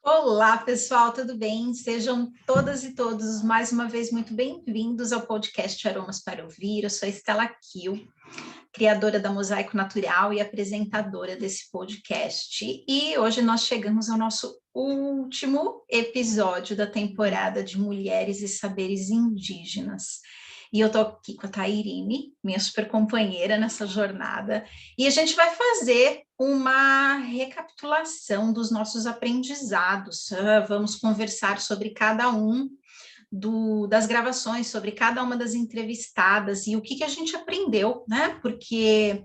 Olá, pessoal, tudo bem? Sejam todas e todos mais uma vez muito bem-vindos ao podcast Aromas para Ouvir. Eu sou a Estela Kiel, criadora da Mosaico Natural e apresentadora desse podcast. E hoje nós chegamos ao nosso último episódio da temporada de Mulheres e Saberes Indígenas. E eu estou aqui com a Tairine, minha super companheira nessa jornada, e a gente vai fazer uma recapitulação dos nossos aprendizados. Vamos conversar sobre cada um das gravações, sobre cada uma das entrevistadas e o que a gente aprendeu, né? Porque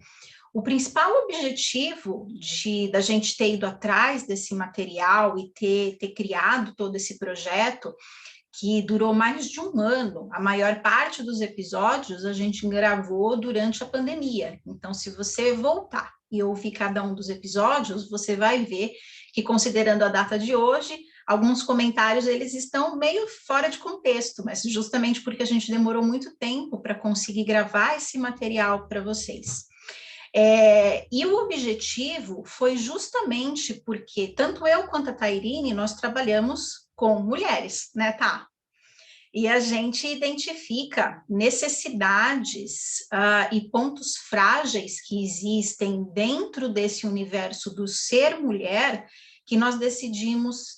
o principal objetivo da gente ter ido atrás desse material e ter criado todo esse projeto, que durou mais de um ano. A maior parte dos episódios a gente gravou durante a pandemia. Então, se você voltar e ouvir cada um dos episódios, você vai ver que, considerando a data de hoje, alguns comentários eles estão meio fora de contexto, mas justamente porque a gente demorou muito tempo para conseguir gravar esse material para vocês. E o objetivo foi justamente porque tanto eu quanto a Tairine, nós trabalhamos com mulheres, né, Tá? E a gente identifica necessidades e pontos frágeis que existem dentro desse universo do ser mulher, que nós decidimos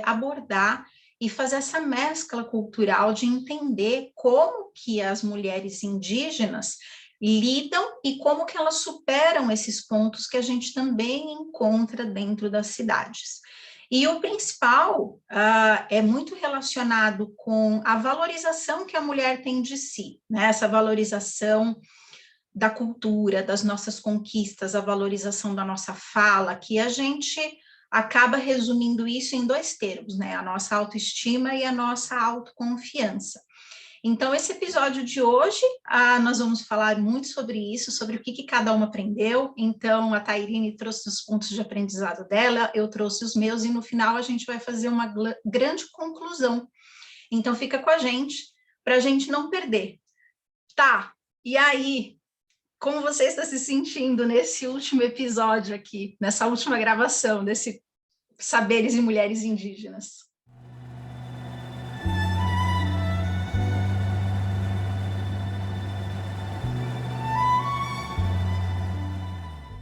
abordar e fazer essa mescla cultural de entender como que as mulheres indígenas lidam e como que elas superam esses pontos que a gente também encontra dentro das cidades. E o principal é muito relacionado com a valorização que a mulher tem de si, né? Essa valorização da cultura, das nossas conquistas, a valorização da nossa fala, que a gente acaba resumindo isso em dois termos, né? A nossa autoestima e a nossa autoconfiança. Então, esse episódio de hoje, nós vamos falar muito sobre isso, sobre o que cada uma aprendeu. Então, a Tairine trouxe os pontos de aprendizado dela, eu trouxe os meus, e no final a gente vai fazer uma grande conclusão. Então, fica com a gente, para a gente não perder. Tá, e aí, como você está se sentindo nesse último episódio aqui, nessa última gravação desse Saberes e Mulheres Indígenas?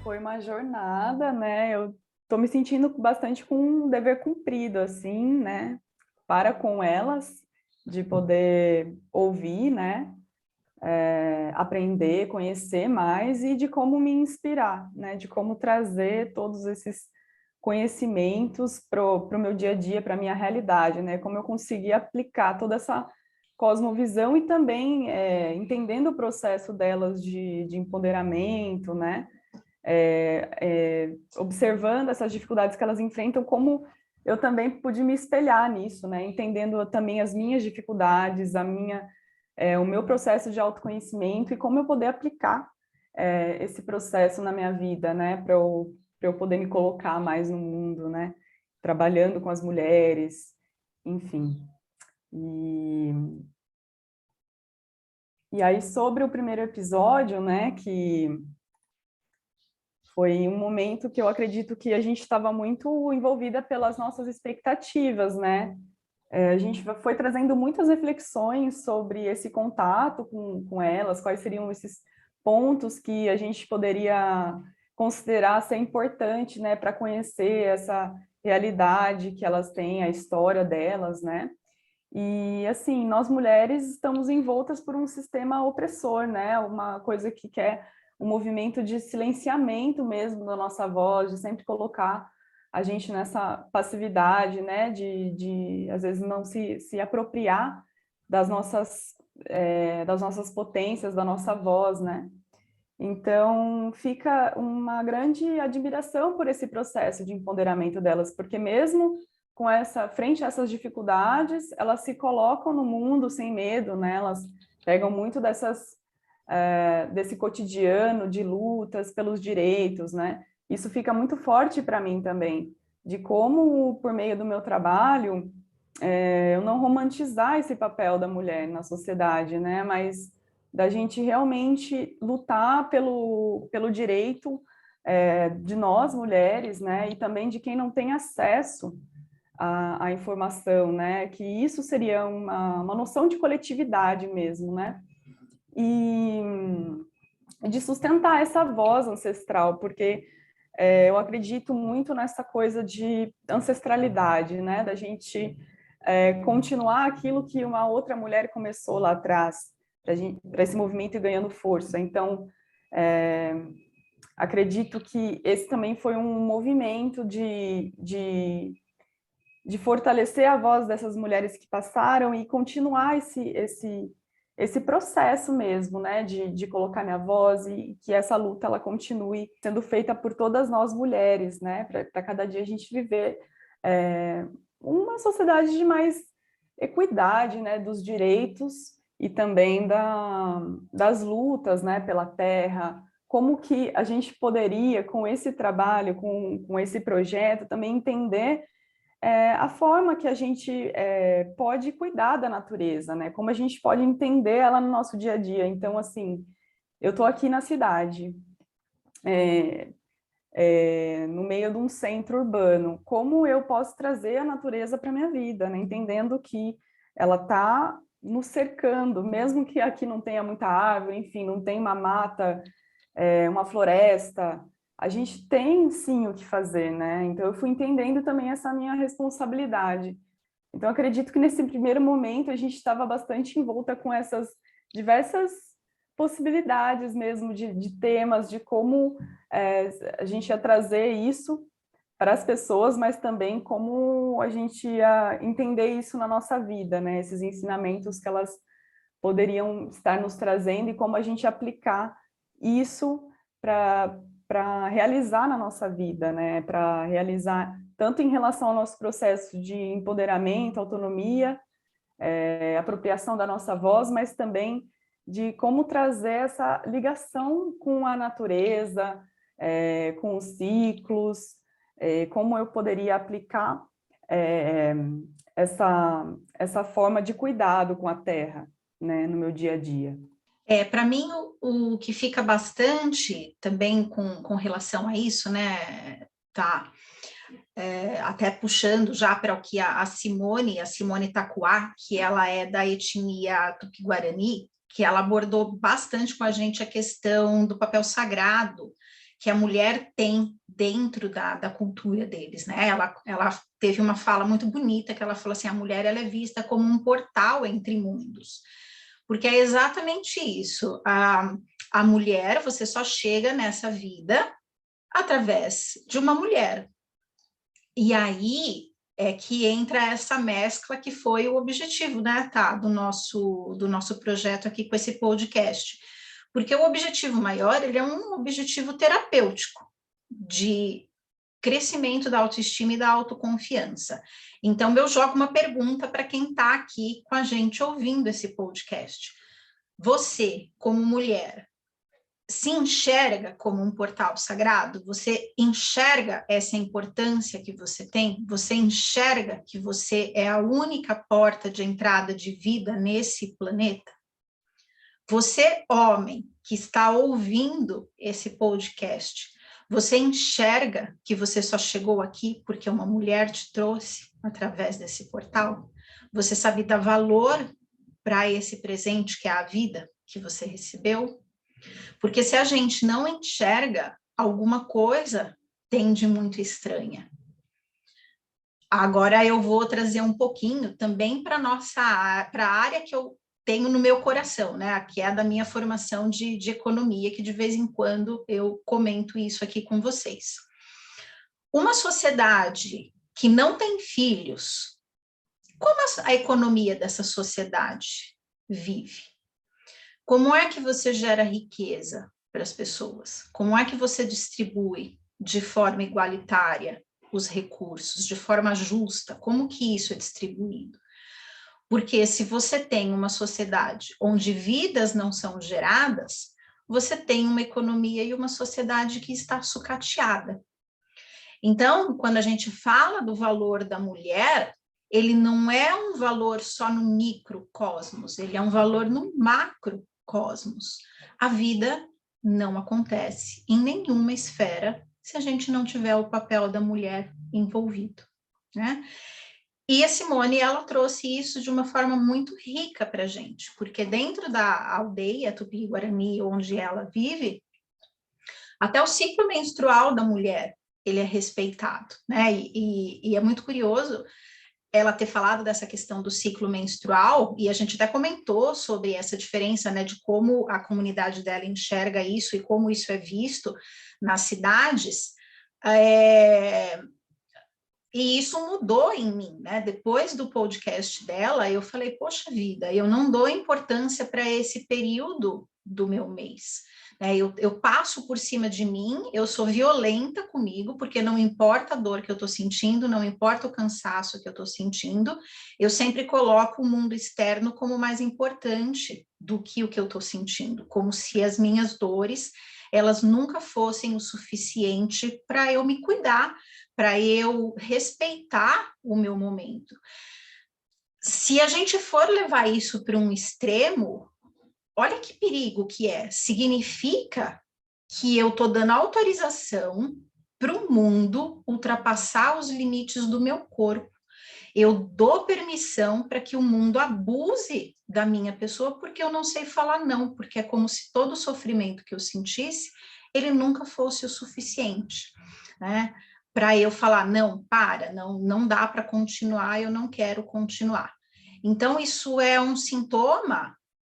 Foi uma jornada, né? Eu tô me sentindo bastante com um dever cumprido, assim, né? Para com elas, de poder ouvir, né? Aprender, conhecer mais e de como me inspirar, né? De como trazer todos esses conhecimentos pro meu dia a dia, para minha realidade, né? Como eu conseguir aplicar toda essa cosmovisão e também entendendo o processo delas de empoderamento, né? Observando essas dificuldades que elas enfrentam, como eu também pude me espelhar nisso, né? Entendendo também as minhas dificuldades, o meu processo de autoconhecimento e como eu poder aplicar esse processo na minha vida, né? Para eu poder me colocar mais no mundo, né? Trabalhando com as mulheres, enfim. E aí, sobre o primeiro episódio, né? Que foi um momento que eu acredito que a gente estava muito envolvida pelas nossas expectativas, né? A gente foi trazendo muitas reflexões sobre esse contato com elas, quais seriam esses pontos que a gente poderia considerar ser importante, né, para conhecer essa realidade que elas têm, a história delas, né? E, assim, nós mulheres estamos envoltas por um sistema opressor, né? Uma coisa que quer um movimento de silenciamento mesmo da nossa voz, de sempre colocar a gente nessa passividade, né? De às vezes, não se apropriar das nossas potências, da nossa voz, né? Então, fica uma grande admiração por esse processo de empoderamento delas, porque mesmo frente a essas dificuldades, elas se colocam no mundo sem medo, né? Elas pegam muito desse cotidiano de lutas pelos direitos, né? Isso fica muito forte para mim também, de como, por meio do meu trabalho, eu não romantizar esse papel da mulher na sociedade, né? Mas da gente realmente lutar pelo direito de nós, mulheres, né? E também de quem não tem acesso a informação, né? Que isso seria uma noção de coletividade mesmo, né? E de sustentar essa voz ancestral, porque eu acredito muito nessa coisa de ancestralidade, né? Da gente continuar aquilo que uma outra mulher começou lá atrás, para esse movimento ir ganhando força. Então, acredito que esse também foi um movimento de fortalecer a voz dessas mulheres que passaram e continuar esse processo mesmo, né, de colocar minha voz e que essa luta ela continue sendo feita por todas nós mulheres, né, para cada dia a gente viver uma sociedade de mais equidade, né, dos direitos e também das lutas, né, pela terra. Como que a gente poderia, com esse trabalho, com esse projeto, também entender a forma que a gente pode cuidar da natureza, né? Como a gente pode entender ela no nosso dia a dia. Então, assim, eu estou aqui na cidade, no meio de um centro urbano. Como eu posso trazer a natureza para a minha vida, né? Entendendo que ela está nos cercando, mesmo que aqui não tenha muita árvore, enfim, não tem uma mata, uma floresta, a gente tem sim o que fazer, né? Então eu fui entendendo também essa minha responsabilidade. Então eu acredito que nesse primeiro momento a gente estava bastante envolta com essas diversas possibilidades mesmo de temas, de como a gente ia trazer isso para as pessoas, mas também como a gente ia entender isso na nossa vida, né? Esses ensinamentos que elas poderiam estar nos trazendo e como a gente aplicar isso para realizar na nossa vida, né? Para realizar tanto em relação ao nosso processo de empoderamento, autonomia, apropriação da nossa voz, mas também de como trazer essa ligação com a natureza, com os ciclos, como eu poderia aplicar essa forma de cuidado com a terra, né, no meu dia a dia. Para mim, o que fica bastante também com relação a isso, né, tá, até puxando já para o que a Simone Takuá, que ela é da etnia Tupi-Guarani, que ela abordou bastante com a gente a questão do papel sagrado que a mulher tem dentro da cultura deles, né? Ela teve uma fala muito bonita, que ela falou assim, a mulher ela é vista como um portal entre mundos, porque é exatamente isso, a mulher, você só chega nessa vida através de uma mulher, e aí é que entra essa mescla que foi o objetivo, né, tá, do nosso projeto aqui com esse podcast. Porque o objetivo maior, ele é um objetivo terapêutico, de crescimento da autoestima e da autoconfiança. Então, eu jogo uma pergunta para quem está aqui com a gente ouvindo esse podcast. Você, como mulher, se enxerga como um portal sagrado? Você enxerga essa importância que você tem? Você enxerga que você é a única porta de entrada de vida nesse planeta? Você, homem, que está ouvindo esse podcast, você enxerga que você só chegou aqui porque uma mulher te trouxe através desse portal? Você sabe dar valor para esse presente que é a vida que você recebeu? Porque se a gente não enxerga, alguma coisa tem de muito estranha. Agora eu vou trazer um pouquinho também para a área que eu tenho no meu coração, né? Que é da minha formação de economia, que de vez em quando eu comento isso aqui com vocês. Uma sociedade que não tem filhos, como a economia dessa sociedade vive? Como é que você gera riqueza para as pessoas? Como é que você distribui de forma igualitária os recursos, de forma justa? Como que isso é distribuído? Porque se você tem uma sociedade onde vidas não são geradas, você tem uma economia e uma sociedade que está sucateada. Então, quando a gente fala do valor da mulher, ele não é um valor só no microcosmos, ele é um valor no macrocosmos. A vida não acontece em nenhuma esfera se a gente não tiver o papel da mulher envolvido, né? E a Simone, ela trouxe isso de uma forma muito rica para a gente, porque dentro da aldeia Tupi-Guarani, onde ela vive, até o ciclo menstrual da mulher, ele é respeitado, né? E é muito curioso ela ter falado dessa questão do ciclo menstrual, e a gente até comentou sobre essa diferença, né, de como a comunidade dela enxerga isso e como isso é visto nas cidades. É, e isso mudou em mim, né? Depois do podcast dela, eu falei, poxa vida, eu não dou importância para esse período do meu mês. Né? Eu passo por cima de mim, eu sou violenta comigo, porque não importa a dor que eu estou sentindo, não importa o cansaço que eu estou sentindo, eu sempre coloco o mundo externo como mais importante do que o que eu estou sentindo, como se as minhas dores, elas nunca fossem o suficiente para eu me cuidar, para eu respeitar o meu momento. Se a gente for levar isso para um extremo, olha que perigo que é. Significa que eu estou dando autorização para o mundo ultrapassar os limites do meu corpo. Eu dou permissão para que o mundo abuse da minha pessoa porque eu não sei falar não, porque é como se todo o sofrimento que eu sentisse, ele nunca fosse o suficiente, né? Para eu falar, não, para, não dá para continuar, eu não quero continuar. Então, isso é um sintoma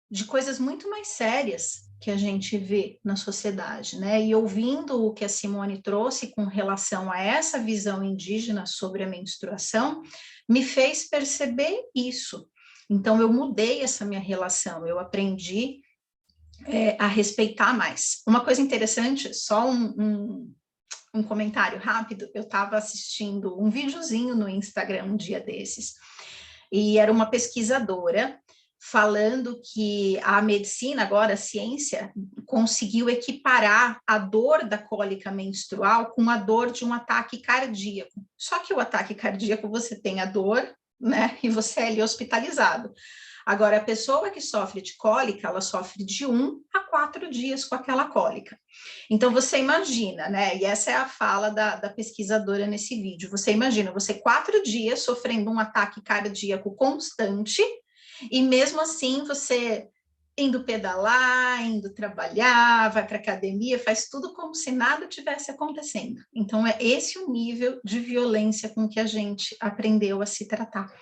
de coisas muito mais sérias que a gente vê na sociedade, né? E ouvindo o que a Simone trouxe com relação a essa visão indígena sobre a menstruação, me fez perceber isso. Então, eu mudei essa minha relação, eu aprendi a respeitar mais. Uma coisa interessante, só um comentário rápido, eu estava assistindo um videozinho no Instagram um dia desses, e era uma pesquisadora falando que a medicina, agora a ciência, conseguiu equiparar a dor da cólica menstrual com a dor de um ataque cardíaco. Só que o ataque cardíaco você tem a dor, né, e você é ali hospitalizado. Agora, a pessoa que sofre de cólica, ela sofre de 1 a 4 dias com aquela cólica. Então, você imagina, né? E essa é a fala da pesquisadora nesse vídeo. Você imagina, você 4 dias sofrendo um ataque cardíaco constante, e mesmo assim você indo pedalar, indo trabalhar, vai para academia, faz tudo como se nada tivesse acontecendo. Então, é esse o nível de violência com que a gente aprendeu a se tratar.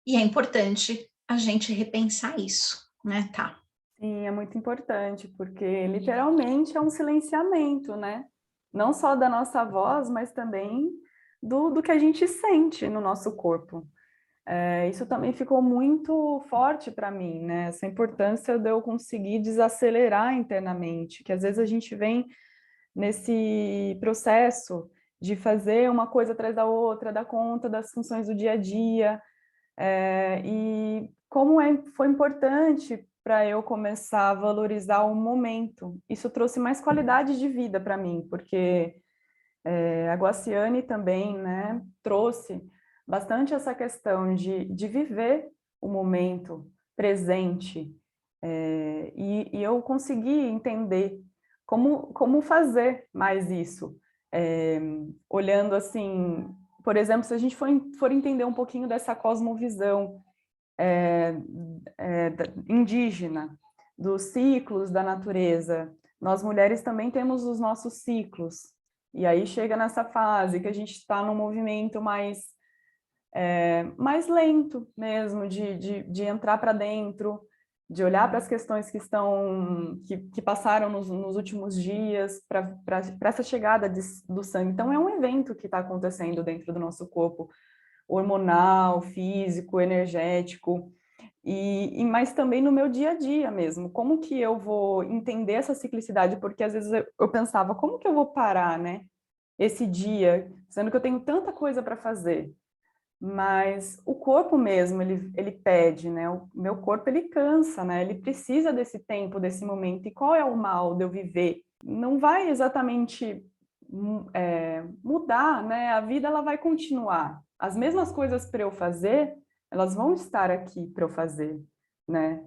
E é importante a gente repensar isso, né, tá? Sim, é muito importante, porque literalmente é um silenciamento, né? Não só da nossa voz, mas também do que a gente sente no nosso corpo. Isso também ficou muito forte para mim, né? Essa importância de eu conseguir desacelerar internamente, que às vezes a gente vem nesse processo de fazer uma coisa atrás da outra, dar conta das funções do dia a dia, e como foi importante para eu começar a valorizar o momento. Isso trouxe mais qualidade de vida para mim, porque a Guaciane também, né, trouxe bastante essa questão de viver o momento presente, e eu consegui entender como fazer mais isso, olhando assim, por exemplo, se a gente for entender um pouquinho dessa cosmovisão indígena, dos ciclos da natureza, nós mulheres também temos os nossos ciclos, e aí chega nessa fase que a gente está num movimento mais lento mesmo, de entrar para dentro, de olhar para as questões que passaram nos últimos dias, para essa chegada do sangue. Então, é um evento que está acontecendo dentro do nosso corpo, hormonal, físico, energético, mas também no meu dia a dia mesmo. Como que eu vou entender essa ciclicidade? Porque às vezes eu pensava, como que eu vou parar, né? Esse dia, sendo que eu tenho tanta coisa para fazer. Mas o corpo mesmo, ele pede, né? O meu corpo, ele cansa, né? Ele precisa desse tempo, desse momento. E qual é o mal de eu viver? Não vai exatamente mudar, né? A vida, ela vai continuar. As mesmas coisas para eu fazer, elas vão estar aqui para eu fazer, né?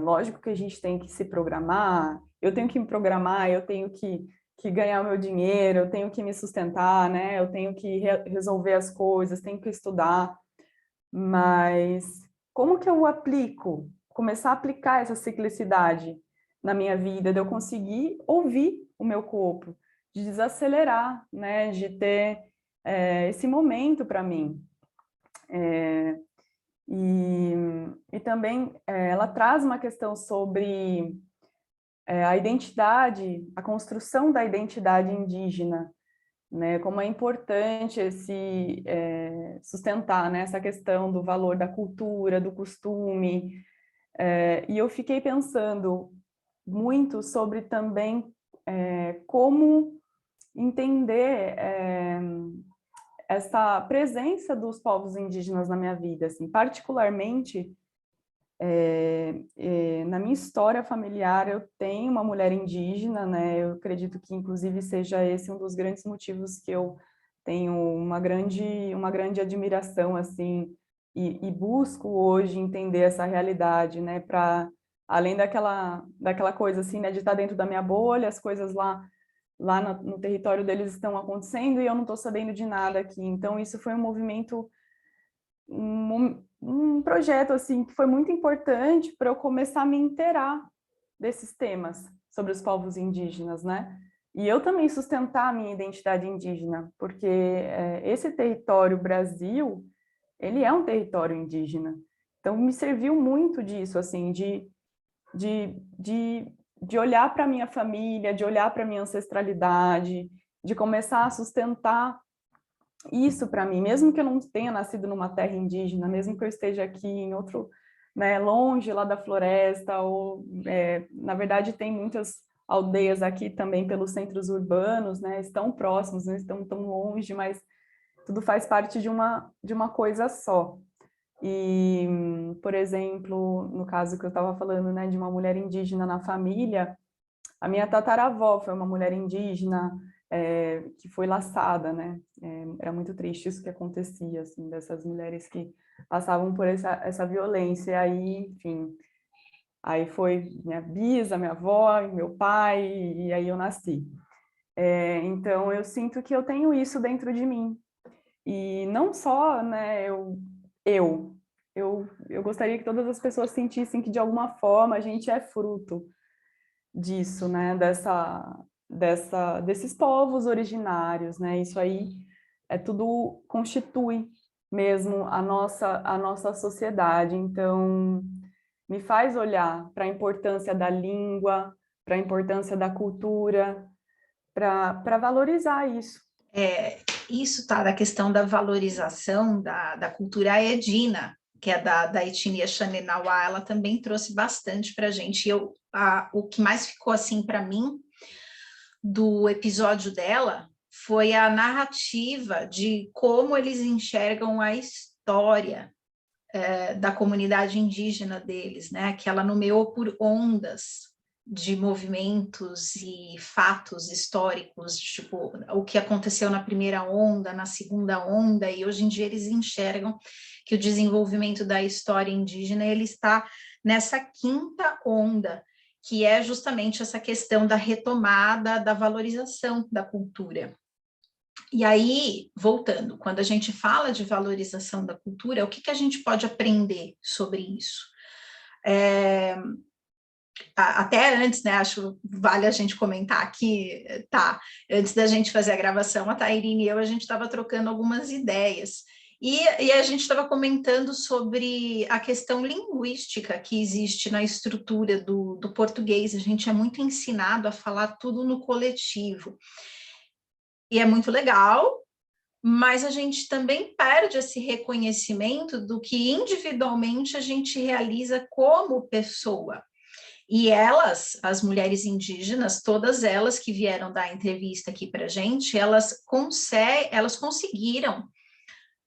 Lógico que a gente tem que se programar, eu tenho que me programar, eu tenho que que ganhar o meu dinheiro, eu tenho que me sustentar, né? Eu tenho que resolver as coisas, tenho que estudar. Mas como que eu aplico, começar a aplicar essa ciclicidade na minha vida, de eu conseguir ouvir o meu corpo, de desacelerar, né? De ter esse momento para mim. E também ela traz uma questão sobre a identidade, a construção da identidade indígena, né? Como é importante sustentar, né, essa questão do valor da cultura, do costume. E eu fiquei pensando muito sobre também como entender essa presença dos povos indígenas na minha vida, assim, particularmente na minha história familiar. Eu tenho uma mulher indígena, né? Eu acredito que inclusive seja esse um dos grandes motivos que eu tenho uma grande admiração, assim, e busco hoje entender essa realidade, né? Para além daquela coisa assim, né, de estar dentro da minha bolha, as coisas lá no território deles estão acontecendo e eu não estou sabendo de nada aqui. Então isso foi um movimento, um projeto assim que foi muito importante para eu começar a me inteirar desses temas sobre os povos indígenas, né? E eu também sustentar a minha identidade indígena, porque esse território Brasil, ele é um território indígena. Então me serviu muito disso, assim, de olhar para a minha família, de olhar para a minha ancestralidade, de começar a sustentar isso para mim, mesmo que eu não tenha nascido numa terra indígena, mesmo que eu esteja aqui em outro, né, longe lá da floresta, ou na verdade tem muitas aldeias aqui também pelos centros urbanos, né, estão próximos, não estão tão longe, mas tudo faz parte de uma coisa só. E, por exemplo, no caso que eu estava falando, né, de uma mulher indígena na família, a minha tataravó foi uma mulher indígena que foi laçada, né? Era muito triste isso que acontecia, assim, dessas mulheres que passavam por essa violência. E aí, enfim, aí foi minha bisa, minha avó, meu pai, e aí eu nasci. Então, eu sinto que eu tenho isso dentro de mim. E não só, né, eu gostaria que todas as pessoas sentissem que, de alguma forma, a gente é fruto disso, né, desses povos originários, né, isso aí tudo constitui mesmo a nossa sociedade. Então, me faz olhar para a importância da língua, para a importância da cultura, para valorizar isso. Isso tá da questão da valorização da cultura. A Edina, que é da etnia Xanenauá, ela também trouxe bastante para a gente. O que mais ficou assim para mim do episódio dela foi a narrativa de como eles enxergam a história da comunidade indígena deles, né? Que ela nomeou por ondas de movimentos e fatos históricos, tipo, o que aconteceu na primeira onda, na segunda onda, e hoje em dia eles enxergam que o desenvolvimento da história indígena ele está nessa quinta onda, que é justamente essa questão da retomada, da valorização da cultura. E aí, voltando, quando a gente fala de valorização da cultura, o que a gente pode aprender sobre isso? Até antes, né, acho vale a gente comentar aqui, tá, antes da gente fazer a gravação, a Tairine e eu, a gente estava trocando algumas ideias, e a gente estava comentando sobre a questão linguística que existe na estrutura do português. A gente é muito ensinado a falar tudo no coletivo, e é muito legal, mas a gente também perde esse reconhecimento do que individualmente a gente realiza como pessoa. E elas, as mulheres indígenas, todas elas que vieram dar entrevista aqui para a gente, elas conseguiram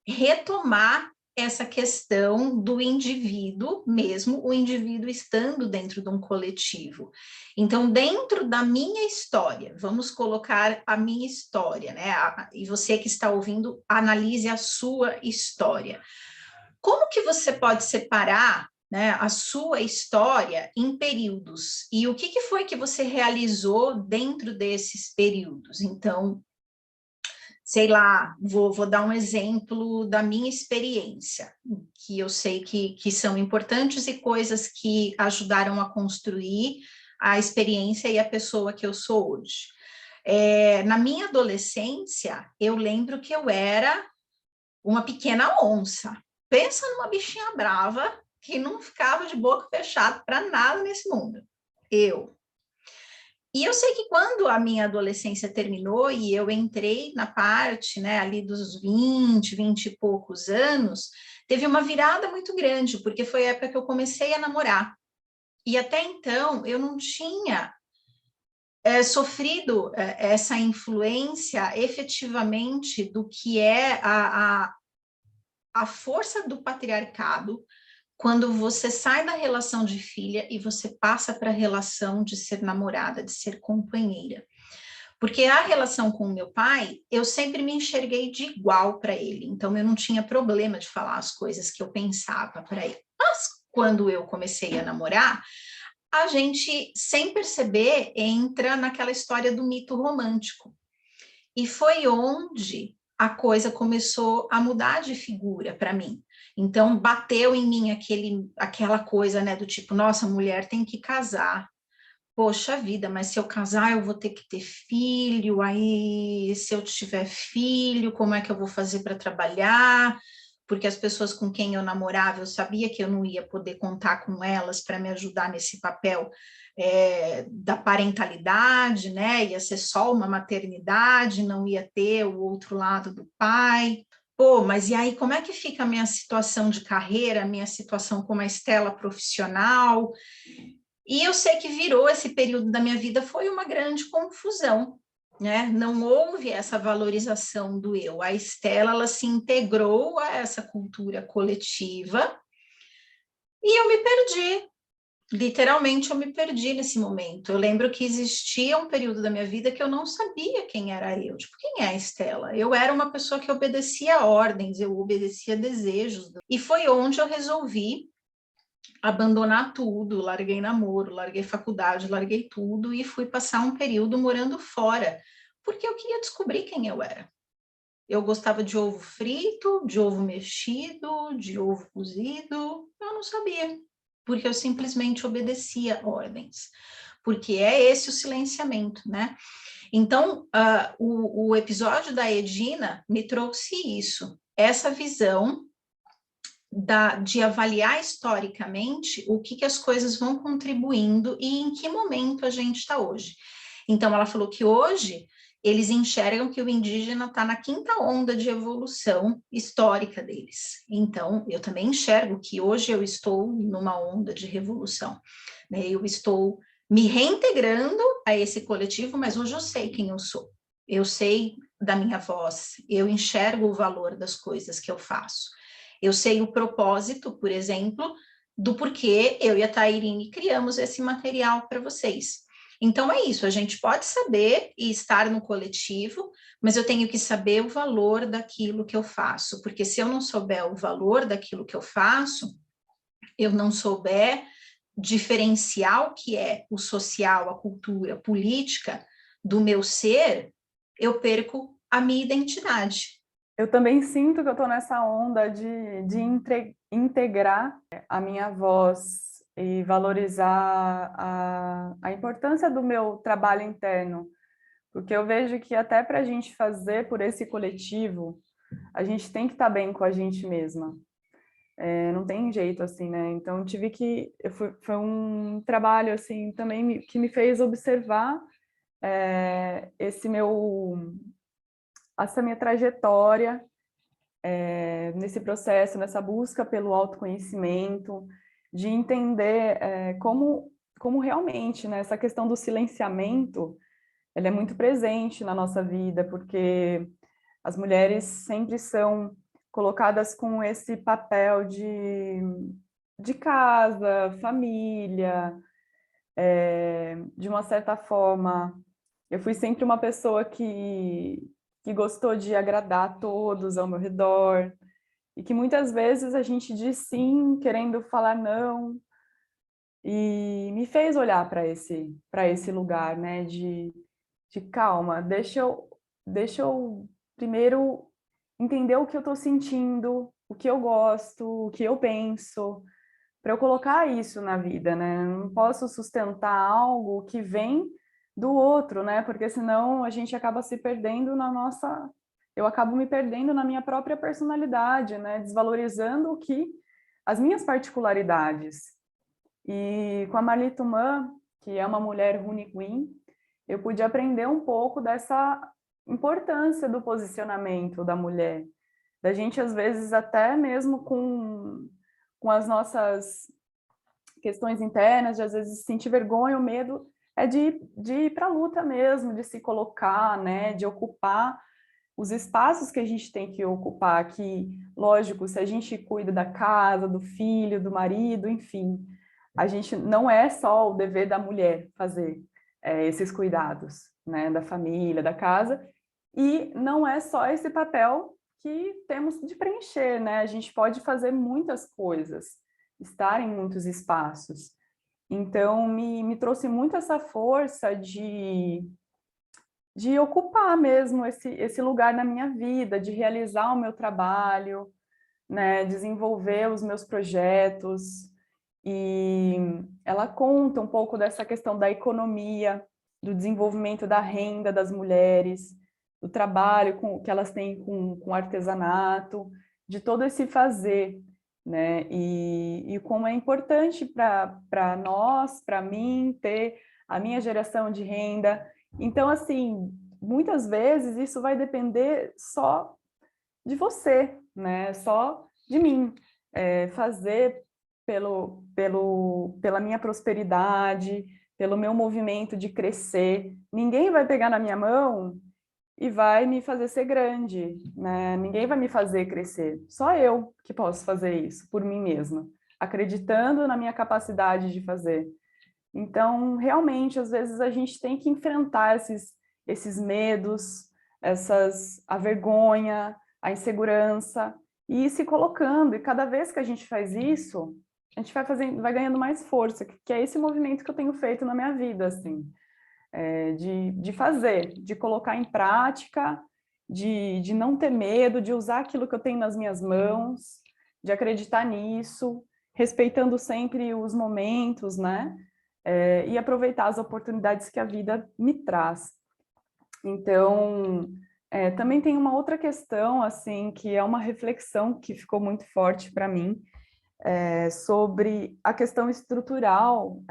retomar essa questão do indivíduo, mesmo o indivíduo estando dentro de um coletivo. Então, dentro da minha história, vamos colocar a minha história, né? E você que está ouvindo, analise a sua história. Como que você pode separar né, a sua história em períodos. E o que foi que você realizou dentro desses períodos? Então, sei lá, vou dar um exemplo da minha experiência, que eu sei que são importantes e coisas que ajudaram a construir a experiência e a pessoa que eu sou hoje. Na minha adolescência, eu lembro que eu era uma pequena onça. Pensa numa bichinha brava que não ficava de boca fechada para nada nesse mundo. E eu sei que quando a minha adolescência terminou e eu entrei na parte, né, ali dos 20 e poucos anos, teve uma virada muito grande, porque foi a época que eu comecei a namorar. E até então eu não tinha sofrido essa influência efetivamente do que é a força do patriarcado quando você sai da relação de filha e você passa para a relação de ser namorada, de ser companheira. Porque a relação com o meu pai, eu sempre me enxerguei de igual para ele, então eu não tinha problema de falar as coisas que eu pensava para ele. Mas quando eu comecei a namorar, a gente, sem perceber, entra naquela história do mito romântico. E foi onde a coisa começou a mudar de figura para mim. Então, bateu em mim aquela coisa, né, do tipo, nossa, mulher tem que casar. Poxa vida, mas se eu casar, eu vou ter que ter filho, aí se eu tiver filho, como é que eu vou fazer para trabalhar? Porque as pessoas com quem eu namorava, eu sabia que eu não ia poder contar com elas para me ajudar nesse papel da parentalidade, né? Ia ser só uma maternidade, não ia ter o outro lado do pai. Pô, mas e aí, como é que fica a minha situação de carreira, a minha situação como a Estela profissional? E eu sei que virou esse período da minha vida, foi uma grande confusão, né? Não houve essa valorização do eu. A Estela, ela se integrou a essa cultura coletiva e eu me perdi. Literalmente, eu me perdi nesse momento. Eu lembro que existia um período da minha vida que eu não sabia quem era eu. Tipo, quem é a Estela? Eu era uma pessoa que obedecia ordens, eu obedecia desejos. E foi onde eu resolvi abandonar tudo, larguei namoro, larguei faculdade, larguei tudo e fui passar um período morando fora, porque eu queria descobrir quem eu era. Eu gostava de ovo frito, de ovo mexido, de ovo cozido, eu não sabia, porque eu simplesmente obedecia ordens, porque é esse o silenciamento, né? Então, o episódio da Edina me trouxe isso, essa visão de avaliar historicamente o que as coisas vão contribuindo e em que momento a gente está hoje. Então, ela falou que hoje eles enxergam que o indígena está na quinta onda de evolução histórica deles. Então, eu também enxergo que hoje eu estou numa onda de revolução, né? Eu estou me reintegrando a esse coletivo, mas hoje eu sei quem eu sou. Eu sei da minha voz, eu enxergo o valor das coisas que eu faço. Eu sei o propósito, por exemplo, do porquê eu e a Tairine criamos esse material para vocês. Então é isso, a gente pode saber e estar no coletivo, mas eu tenho que saber o valor daquilo que eu faço, porque se eu não souber o valor daquilo que eu faço, eu não souber diferenciar o que é o social, a cultura, a política do meu ser, eu perco a minha identidade. Eu também sinto que eu estou nessa onda de integrar a minha voz e valorizar a importância do meu trabalho interno, porque eu vejo que até para a gente fazer por esse coletivo, a gente tem que estar bem com a gente mesma. Não tem jeito assim, né? Então tive que foi um trabalho assim também que me fez observar essa minha trajetória nesse processo, nessa busca pelo autoconhecimento, de entender como realmente, né, essa questão do silenciamento, ela é muito presente na nossa vida, porque as mulheres sempre são colocadas com esse papel de casa, família, de uma certa forma. Eu fui sempre uma pessoa que gostou de agradar a todos ao meu redor, e que muitas vezes a gente diz sim, querendo falar não, e me fez olhar para esse lugar, né, de calma, deixa eu primeiro entender o que eu estou sentindo, o que eu gosto, o que eu penso, para eu colocar isso na vida, né? Eu não posso sustentar algo que vem do outro, né? Porque senão a gente acaba se perdendo eu acabo me perdendo na minha própria personalidade, né? Desvalorizando as minhas particularidades. E com a Marli Tuman, que é uma mulher Rune Queen, eu pude aprender um pouco dessa importância do posicionamento da mulher, da gente às vezes até mesmo com as nossas questões internas, de às vezes sentir vergonha, o medo é de ir para a luta mesmo, de se colocar, né, de ocupar os espaços que a gente tem que ocupar, que, lógico, se a gente cuida da casa, do filho, do marido, enfim, a gente não é só o dever da mulher fazer esses cuidados, né, da família, da casa, e não é só esse papel que temos de preencher, né? A gente pode fazer muitas coisas, estar em muitos espaços. Então, me trouxe muito essa força de ocupar mesmo esse lugar na minha vida, de realizar o meu trabalho, né, desenvolver os meus projetos. E ela conta um pouco dessa questão da economia, do desenvolvimento da renda das mulheres, do trabalho que elas têm com artesanato, de todo esse fazer, né? E como é importante para nós, para mim, ter a minha geração de renda. Então, assim, muitas vezes isso vai depender só de você, né? Só de mim. Fazer pela minha prosperidade, pelo meu movimento de crescer. Ninguém vai pegar na minha mão e vai me fazer ser grande, né? Ninguém vai me fazer crescer. Só eu que posso fazer isso por mim mesma, acreditando na minha capacidade de fazer. Então, realmente, às vezes a gente tem que enfrentar esses medos, a vergonha, a insegurança, e ir se colocando. E cada vez que a gente faz isso, a gente vai ganhando mais força, que é esse movimento que eu tenho feito na minha vida, assim, de fazer, de colocar em prática, de não ter medo, de usar aquilo que eu tenho nas minhas mãos, de acreditar nisso, respeitando sempre os momentos, né? E aproveitar as oportunidades que a vida me traz. Então, também tem uma outra questão, assim, que é uma reflexão que ficou muito forte para mim, sobre a questão estrutural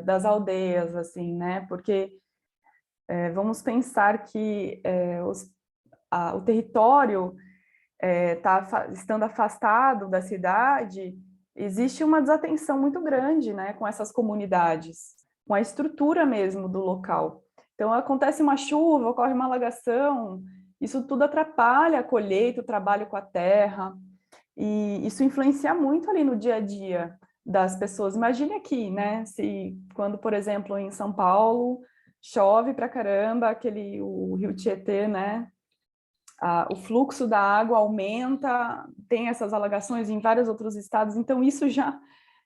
das aldeias, assim, né? Porque vamos pensar que o território estando afastado da cidade, existe uma desatenção muito grande, né, com essas comunidades, com a estrutura mesmo do local. Então, acontece uma chuva, ocorre uma alagação, isso tudo atrapalha a colheita, o trabalho com a terra, e isso influencia muito ali no dia a dia das pessoas. Imagine aqui, né, quando, por exemplo, em São Paulo, chove pra caramba, o Rio Tietê, né, o fluxo da água aumenta, tem essas alagações em vários outros estados, então isso já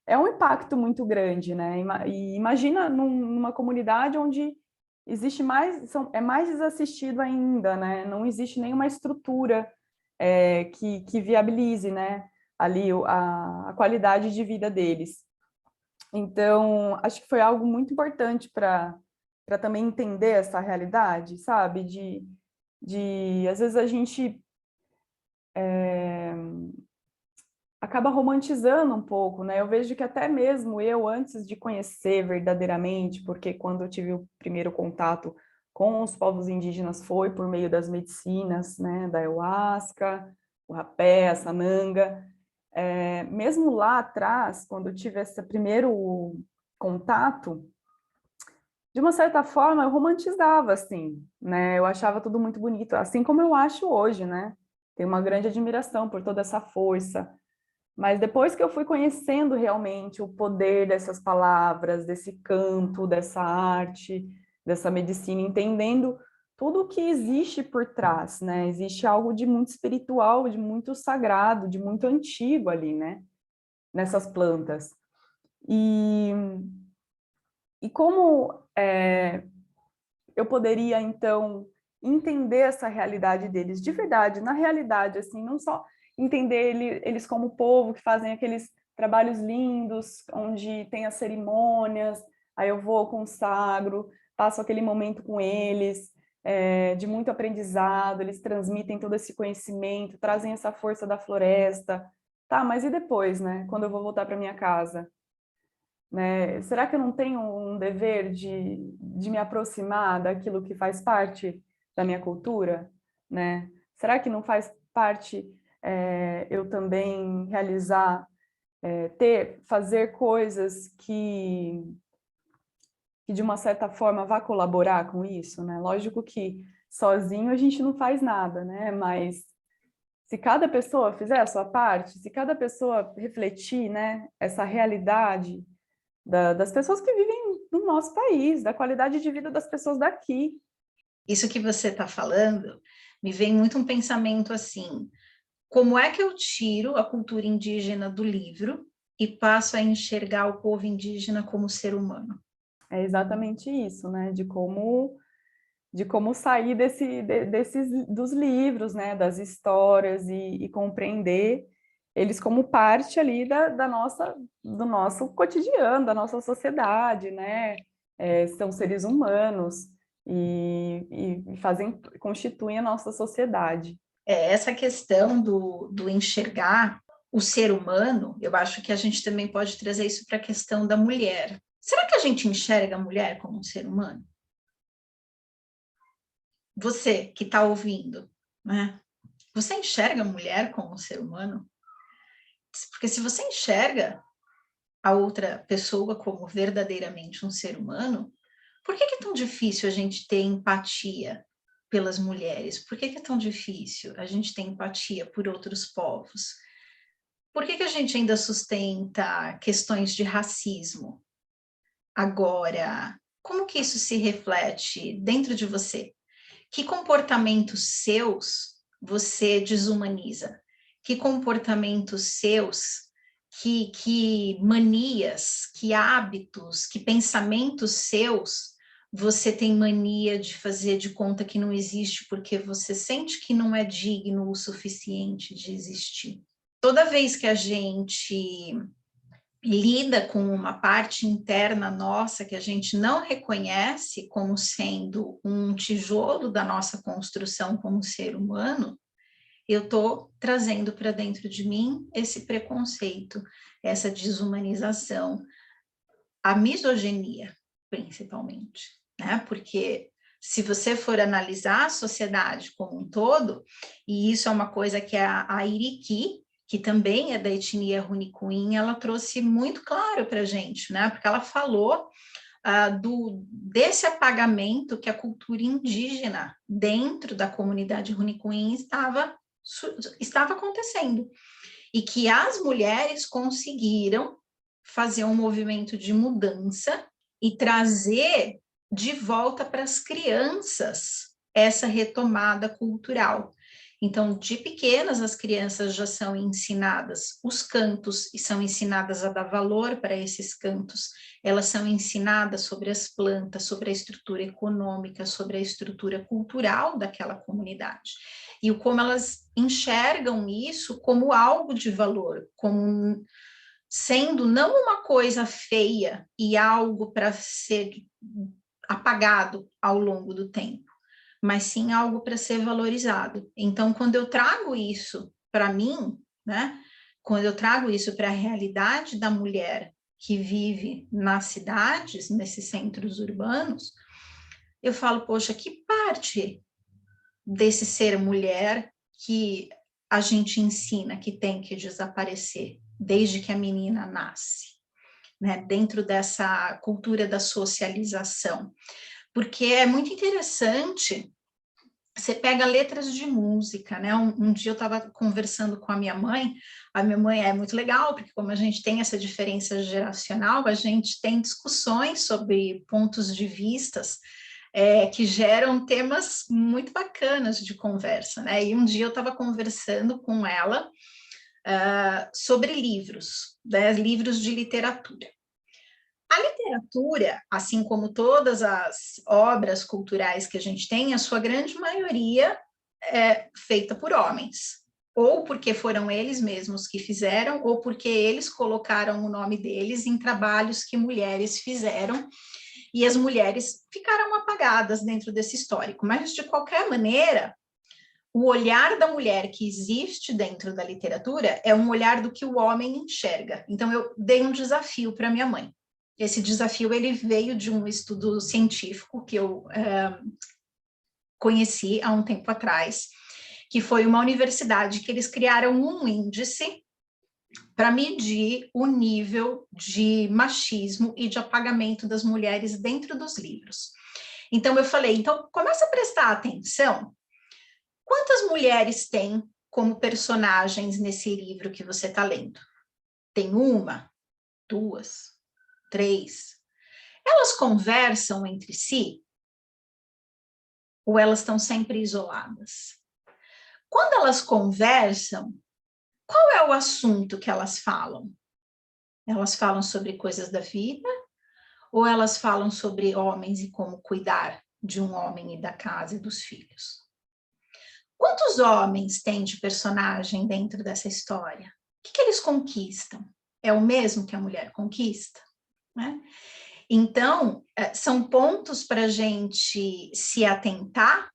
é um impacto muito grande, né? E imagina numa comunidade onde existe é mais desassistido ainda, né? Não existe nenhuma estrutura que viabilize, né, ali a qualidade de vida deles. Então, acho que foi algo muito importante para também entender essa realidade, sabe? Às vezes a gente acaba romantizando um pouco, né? Eu vejo que até mesmo eu, antes de conhecer verdadeiramente, porque quando eu tive o primeiro contato com os povos indígenas foi por meio das medicinas, né? Da ayahuasca, o rapé, a sananga. Mesmo lá atrás, quando eu tive esse primeiro contato, de uma certa forma, eu romantizava, assim, né? Eu achava tudo muito bonito, assim como eu acho hoje, né? Tenho uma grande admiração por toda essa força. Mas depois que eu fui conhecendo realmente o poder dessas palavras, desse canto, dessa arte, dessa medicina, entendendo tudo que existe por trás, né? Existe algo de muito espiritual, de muito sagrado, de muito antigo ali, né? Nessas plantas. E como eu poderia, então, entender essa realidade deles de verdade, na realidade, assim, não só entender eles como povo que fazem aqueles trabalhos lindos, onde tem as cerimônias, aí eu vou, consagro, passo aquele momento com eles, de muito aprendizado, eles transmitem todo esse conhecimento, trazem essa força da floresta, tá, mas e depois, né, quando eu vou voltar para minha casa? Né? Será que eu não tenho um dever de me aproximar daquilo que faz parte da minha cultura? Né? Será que não faz parte eu também realizar, fazer coisas que de uma certa forma vá colaborar com isso? Né? Lógico que sozinho a gente não faz nada, né? Mas se cada pessoa fizer a sua parte, se cada pessoa refletir, né, essa realidade das pessoas que vivem no nosso país, da qualidade de vida das pessoas daqui. Isso que você está falando, me vem muito um pensamento assim, como é que eu tiro a cultura indígena do livro e passo a enxergar o povo indígena como ser humano? É exatamente isso, né? De como sair dos livros, né? Das histórias e compreender eles como parte ali do nosso cotidiano, da nossa sociedade, né? São seres humanos e constituem a nossa sociedade. Essa questão do enxergar o ser humano, eu acho que a gente também pode trazer isso para a questão da mulher. Será que a gente enxerga a mulher como um ser humano? Você que está ouvindo, né? Você enxerga a mulher como um ser humano? Porque se você enxerga a outra pessoa como verdadeiramente um ser humano, por que é tão difícil a gente ter empatia pelas mulheres? Por que é tão difícil a gente ter empatia por outros povos? Por que a gente ainda sustenta questões de racismo? Agora, como que isso se reflete dentro de você? Que comportamentos seus você desumaniza? Que comportamentos seus, que manias, que hábitos, que pensamentos seus você tem mania de fazer de conta que não existe porque você sente que não é digno o suficiente de existir? Toda vez que a gente lida com uma parte interna nossa que a gente não reconhece como sendo um tijolo da nossa construção como ser humano, eu estou trazendo para dentro de mim esse preconceito, essa desumanização, a misoginia, principalmente, né? Porque se você for analisar a sociedade como um todo, e isso é uma coisa que a Iriki, que também é da etnia Runicuim, ela trouxe muito claro para a gente, né? Porque ela falou desse apagamento que a cultura indígena dentro da comunidade Runicuim estava acontecendo. E que as mulheres conseguiram fazer um movimento de mudança e trazer de volta para as crianças essa retomada cultural. Então, de pequenas, as crianças já são ensinadas os cantos e são ensinadas a dar valor para esses cantos. Elas são ensinadas sobre as plantas, sobre a estrutura econômica, sobre a estrutura cultural daquela comunidade. E como elas enxergam isso como algo de valor, como sendo não uma coisa feia e algo para ser apagado ao longo do tempo, mas sim algo para ser valorizado. Então, quando eu trago isso para mim, né, quando eu trago isso para a realidade da mulher que vive nas cidades, nesses centros urbanos, eu falo, poxa, que parte desse ser mulher que a gente ensina que tem que desaparecer desde que a menina nasce, né, dentro dessa cultura da socialização. Porque é muito interessante, você pega letras de música, né? Um dia eu estava conversando com a minha mãe é muito legal, porque como a gente tem essa diferença geracional, a gente tem discussões sobre pontos de vistas que geram temas muito bacanas de conversa, né? E um dia eu estava conversando com ela sobre livros, né? Livros de literatura. A literatura, assim como todas as obras culturais que a gente tem, a sua grande maioria é feita por homens, ou porque foram eles mesmos que fizeram, ou porque eles colocaram o nome deles em trabalhos que mulheres fizeram, e as mulheres ficaram apagadas dentro desse histórico. Mas, de qualquer maneira, o olhar da mulher que existe dentro da literatura é um olhar do que o homem enxerga. Então, eu dei um desafio para minha mãe. Esse desafio ele veio de um estudo científico que eu conheci há um tempo atrás, que foi uma universidade que eles criaram um índice para medir o nível de machismo e de apagamento das mulheres dentro dos livros. Então, eu falei, então, começa a prestar atenção. Quantas mulheres tem como personagens nesse livro que você está lendo? Tem uma? Duas? Três? Elas conversam entre si? Ou elas estão sempre isoladas? Quando elas conversam, qual é o assunto que elas falam? Elas falam sobre coisas da vida? Ou elas falam sobre homens e como cuidar de um homem e da casa e dos filhos? Quantos homens tem de personagem dentro dessa história? O que eles conquistam? É o mesmo que a mulher conquista? Né? Então, são pontos para a gente se atentar,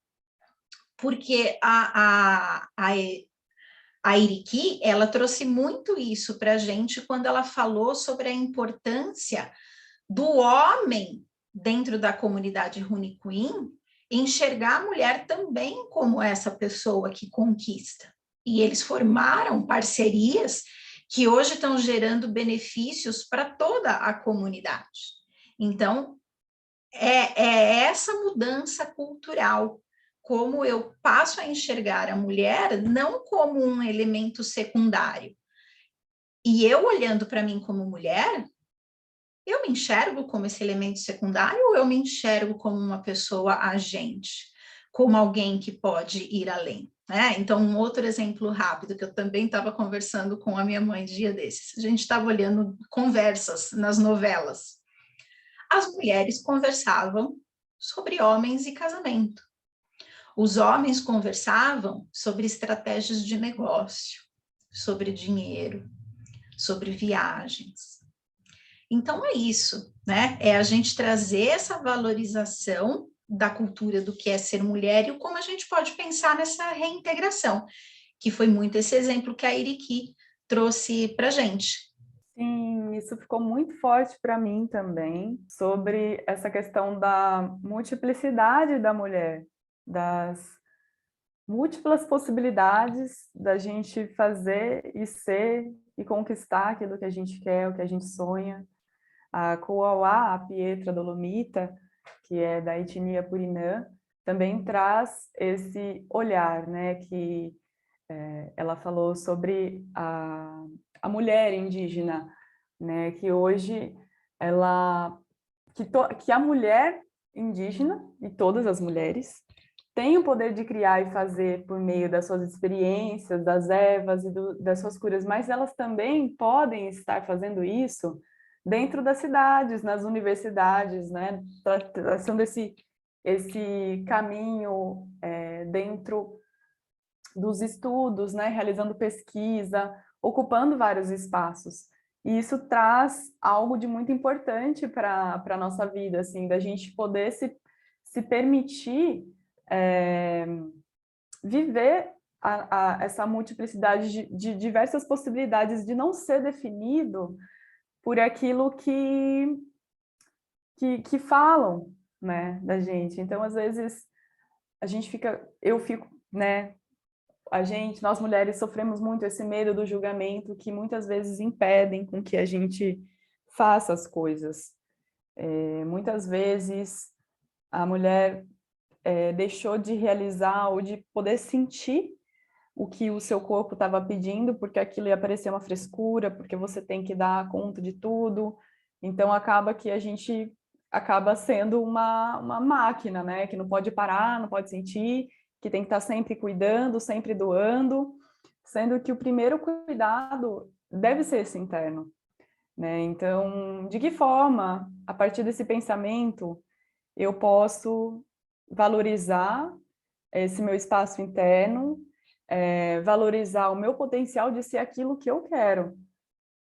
porque a Iriki, ela trouxe muito isso para a gente quando ela falou sobre a importância do homem dentro da comunidade Rune Queen enxergar a mulher também como essa pessoa que conquista. E eles formaram parcerias que hoje estão gerando benefícios para toda a comunidade. Então, é essa mudança cultural, como eu passo a enxergar a mulher não como um elemento secundário. E eu olhando para mim como mulher, eu me enxergo como esse elemento secundário ou eu me enxergo como uma pessoa agente, como alguém que pode ir além? Né? Então, um outro exemplo rápido, que eu também estava conversando com a minha mãe dia desses, a gente estava olhando conversas nas novelas. As mulheres conversavam sobre homens e casamento. Os homens conversavam sobre estratégias de negócio, sobre dinheiro, sobre viagens. Então é isso, né? É a gente trazer essa valorização da cultura do que é ser mulher e como a gente pode pensar nessa reintegração, que foi muito esse exemplo que a Iriki trouxe para a gente. Sim, isso ficou muito forte para mim também, sobre essa questão da multiplicidade da mulher, das múltiplas possibilidades da gente fazer e ser e conquistar aquilo que a gente quer, o que a gente sonha. A Kuauá, a Pietra Dolomita, que é da etnia Purinã, também traz esse olhar, né, que ela falou sobre a mulher indígena, né, que hoje ela que a mulher indígena e todas as mulheres têm o poder de criar e fazer por meio das suas experiências, das ervas e das suas curas, mas elas também podem estar fazendo isso dentro das cidades, nas universidades, né, traçando esse caminho dentro dos estudos, né, realizando pesquisa, ocupando vários espaços. E isso traz algo de muito importante para a nossa vida, assim, da gente poder se permitir viver essa multiplicidade de diversas possibilidades, de não ser definido por aquilo que falam, né, da gente. Então, às vezes, eu fico, né, nós mulheres sofremos muito esse medo do julgamento que muitas vezes impedem com que a gente faça as coisas. Muitas vezes a mulher deixou de realizar ou de poder sentir o que o seu corpo estava pedindo, porque aquilo ia parecer uma frescura, porque você tem que dar conta de tudo. Então acaba que a gente acaba sendo uma máquina, né? Que não pode parar, não pode sentir, que tem que estar sempre cuidando, sempre doando, sendo que o primeiro cuidado deve ser esse interno, né? Então, de que forma, a partir desse pensamento, eu posso valorizar esse meu espaço interno, valorizar o meu potencial de ser aquilo que eu quero,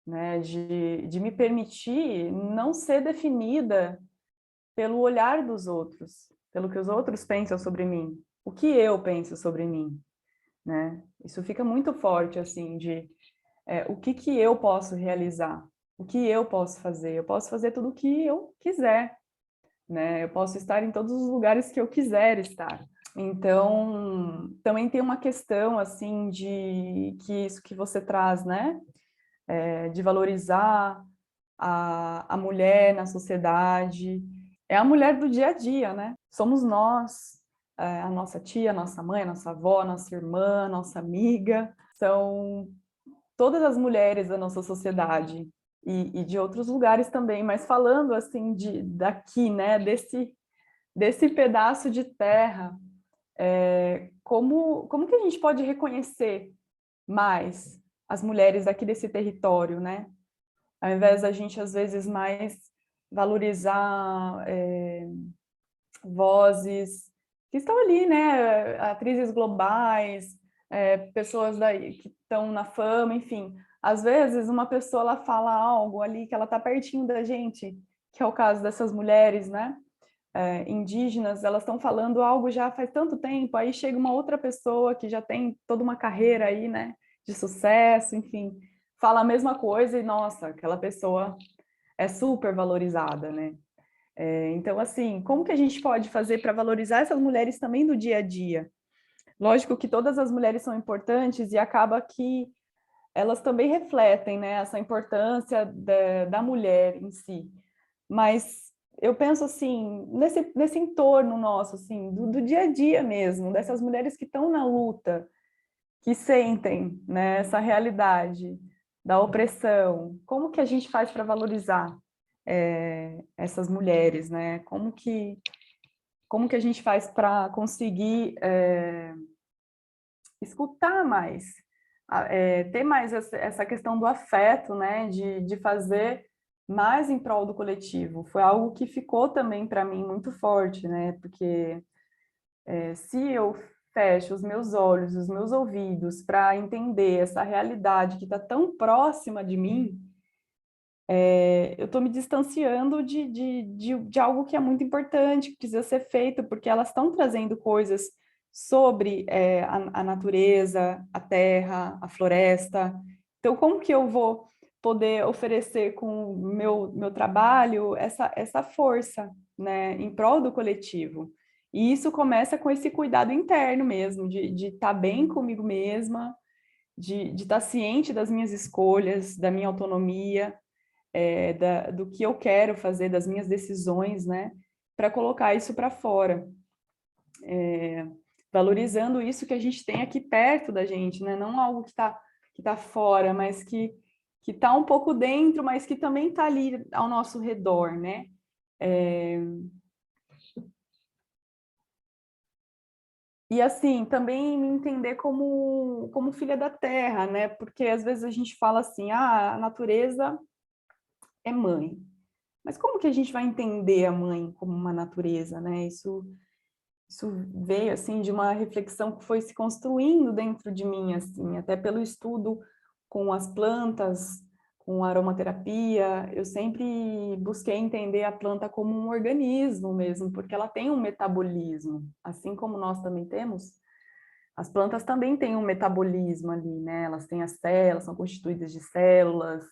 né? De me permitir não ser definida pelo olhar dos outros, pelo que os outros pensam sobre mim, o que eu penso sobre mim, né? Isso fica muito forte, assim, de o que eu posso realizar, o que eu posso fazer. Eu posso fazer tudo o que eu quiser, né? Eu posso estar em todos os lugares que eu quiser estar. Então, também tem uma questão, assim, de que isso que você traz, né? De valorizar a mulher na sociedade, é a mulher do dia a dia, né? Somos nós, a nossa tia, a nossa mãe, a nossa avó, a nossa irmã, a nossa amiga, são todas as mulheres da nossa sociedade e de outros lugares também, mas falando assim daqui, né, desse pedaço de terra, como que a gente pode reconhecer mais as mulheres aqui desse território, né? Ao invés da gente, às vezes, mais valorizar vozes que estão ali, né? Atrizes globais, pessoas daí que estão na fama, enfim. Às vezes, uma pessoa ela fala algo ali que ela está pertinho da gente, que é o caso dessas mulheres, né? Indígenas, elas estão falando algo já faz tanto tempo, aí chega uma outra pessoa que já tem toda uma carreira aí, né? De sucesso, enfim, fala a mesma coisa e, nossa, aquela pessoa é super valorizada, né? Então, assim, como que a gente pode fazer para valorizar essas mulheres também do dia a dia? Lógico que todas as mulheres são importantes e acaba que elas também refletem, né, essa importância da mulher em si. Mas eu penso assim, nesse entorno nosso, assim, do dia a dia mesmo, dessas mulheres que estão na luta, que sentem, né, essa realidade da opressão, como que a gente faz para valorizar essas mulheres, né? Como que a gente faz para conseguir escutar mais, ter mais essa questão do afeto, né? De fazer mais em prol do coletivo. Foi algo que ficou também para mim muito forte, né? Porque se eu fecho os meus olhos, os meus ouvidos para entender essa realidade que está tão próxima de mim, eu estou me distanciando de algo que é muito importante, que precisa ser feito, porque elas estão trazendo coisas sobre a natureza, a terra, a floresta. Então, como que eu vou poder oferecer com o meu trabalho essa força, né, em prol do coletivo? E isso começa com esse cuidado interno mesmo, de estar bem comigo mesma, de estar ciente das minhas escolhas, da minha autonomia, do que eu quero fazer, das minhas decisões, né? Para colocar isso para fora. Valorizando isso que a gente tem aqui perto da gente, né? Não algo que tá fora, mas que está um pouco dentro, mas que também está ali ao nosso redor, né? E assim, também me entender como filha da terra, né? Porque às vezes a gente fala assim, a natureza é mãe. Mas como que a gente vai entender a mãe como uma natureza, né? Isso veio assim de uma reflexão que foi se construindo dentro de mim, assim, até pelo estudo com as plantas, com a aromaterapia, eu sempre busquei entender a planta como um organismo mesmo, porque ela tem um metabolismo, assim como nós também temos. As plantas também têm um metabolismo ali, né? Elas têm as células, são constituídas de células,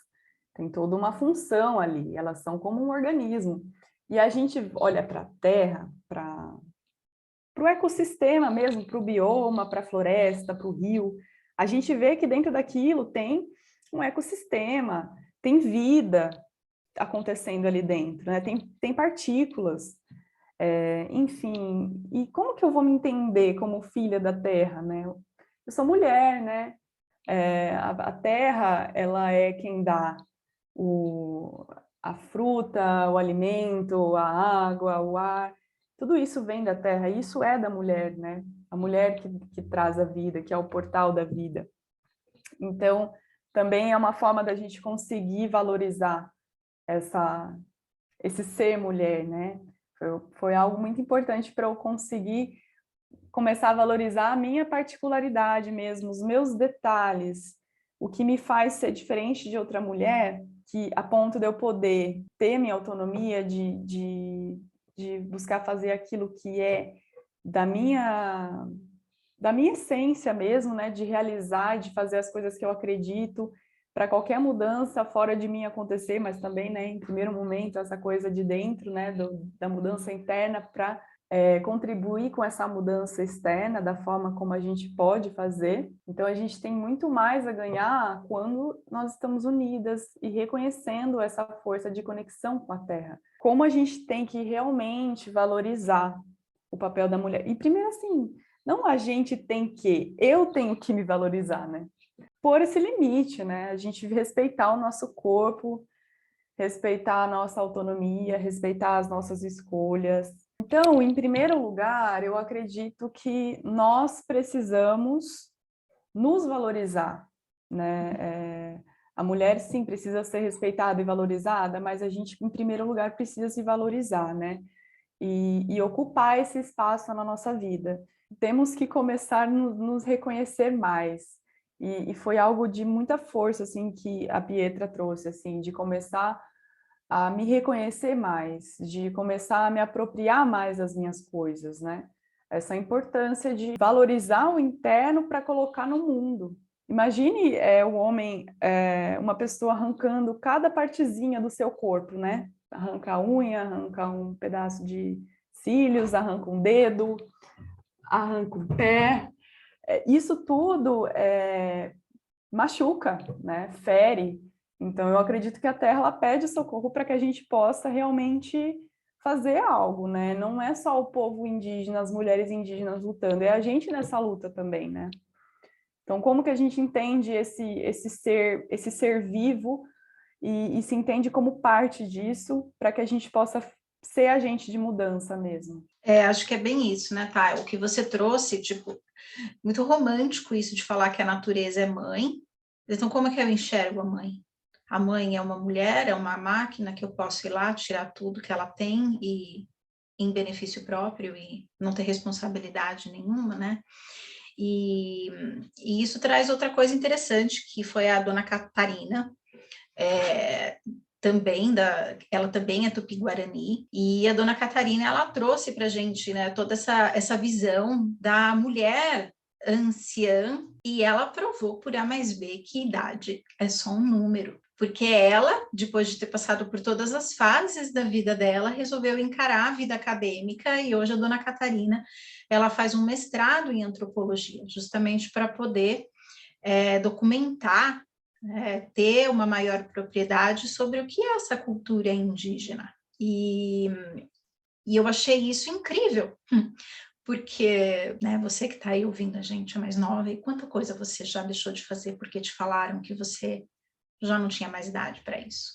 tem toda uma função ali, elas são como um organismo. E a gente olha para a terra, para o ecossistema mesmo, para o bioma, para a floresta, para o rio, a gente vê que dentro daquilo tem um ecossistema, tem vida acontecendo ali dentro, né? Tem partículas, enfim. E como que eu vou me entender como filha da terra, né? Eu sou mulher, né? A terra, ela é quem dá a fruta, o alimento, a água, o ar, tudo isso vem da terra, isso é da mulher, né? A mulher que traz a vida, que é o portal da vida. Então, também é uma forma da gente conseguir valorizar esse ser mulher, né? Foi algo muito importante para eu conseguir começar a valorizar a minha particularidade mesmo, os meus detalhes, o que me faz ser diferente de outra mulher, que a ponto de eu poder ter minha autonomia de buscar fazer aquilo que é da minha essência mesmo, né, de realizar, de fazer as coisas que eu acredito, para qualquer mudança fora de mim acontecer, mas também, né, em primeiro momento, essa coisa de dentro, né, da mudança interna para contribuir com essa mudança externa da forma como a gente pode fazer. Então, a gente tem muito mais a ganhar quando nós estamos unidas e reconhecendo essa força de conexão com a Terra. Como a gente tem que realmente valorizar o papel da mulher. E primeiro, assim, não a gente tem que, eu tenho que me valorizar, né? Pôr esse limite, né? A gente respeitar o nosso corpo, respeitar a nossa autonomia, respeitar as nossas escolhas. Então, em primeiro lugar, eu acredito que nós precisamos nos valorizar, né? A mulher, sim, precisa ser respeitada e valorizada, mas a gente, em primeiro lugar, precisa se valorizar, né? E ocupar esse espaço na nossa vida. Temos que começar a nos reconhecer mais. E foi algo de muita força, assim, que a Pietra trouxe, assim, de começar a me reconhecer mais, de começar a me apropriar mais das minhas coisas, né? Essa importância de valorizar o interno para colocar no mundo. Imagine um homem, uma pessoa arrancando cada partezinha do seu corpo, né? Arranca a unha, arranca um pedaço de cílios, arranca um dedo, arranca o pé. Isso tudo machuca, né? Fere. Então, eu acredito que a Terra ela pede socorro para que a gente possa realmente fazer algo, né? Não é só o povo indígena, as mulheres indígenas lutando, é a gente nessa luta também, né? Então, como que a gente entende esse ser vivo e se entende como parte disso para que a gente possa ser agente de mudança mesmo? Acho que é bem isso, né, Thay? O que você trouxe, tipo, muito romântico isso de falar que a natureza é mãe. Então, como é que eu enxergo a mãe? A mãe é uma mulher, é uma máquina que eu posso ir lá, tirar tudo que ela tem e em benefício próprio e não ter responsabilidade nenhuma, né? E isso traz outra coisa interessante, que foi a dona Catarina, ela também é Tupi-Guarani, e a dona Catarina, ela trouxe para a gente, né, toda essa visão da mulher anciã, e ela provou por A mais B que idade é só um número, porque ela, depois de ter passado por todas as fases da vida dela, resolveu encarar a vida acadêmica, e hoje a dona Catarina, ela faz um mestrado em antropologia, justamente para poder documentar, ter uma maior propriedade sobre o que é essa cultura indígena. E eu achei isso incrível, porque, né, você que está aí ouvindo a gente é mais nova, e quanta coisa você já deixou de fazer porque te falaram que você já não tinha mais idade para isso.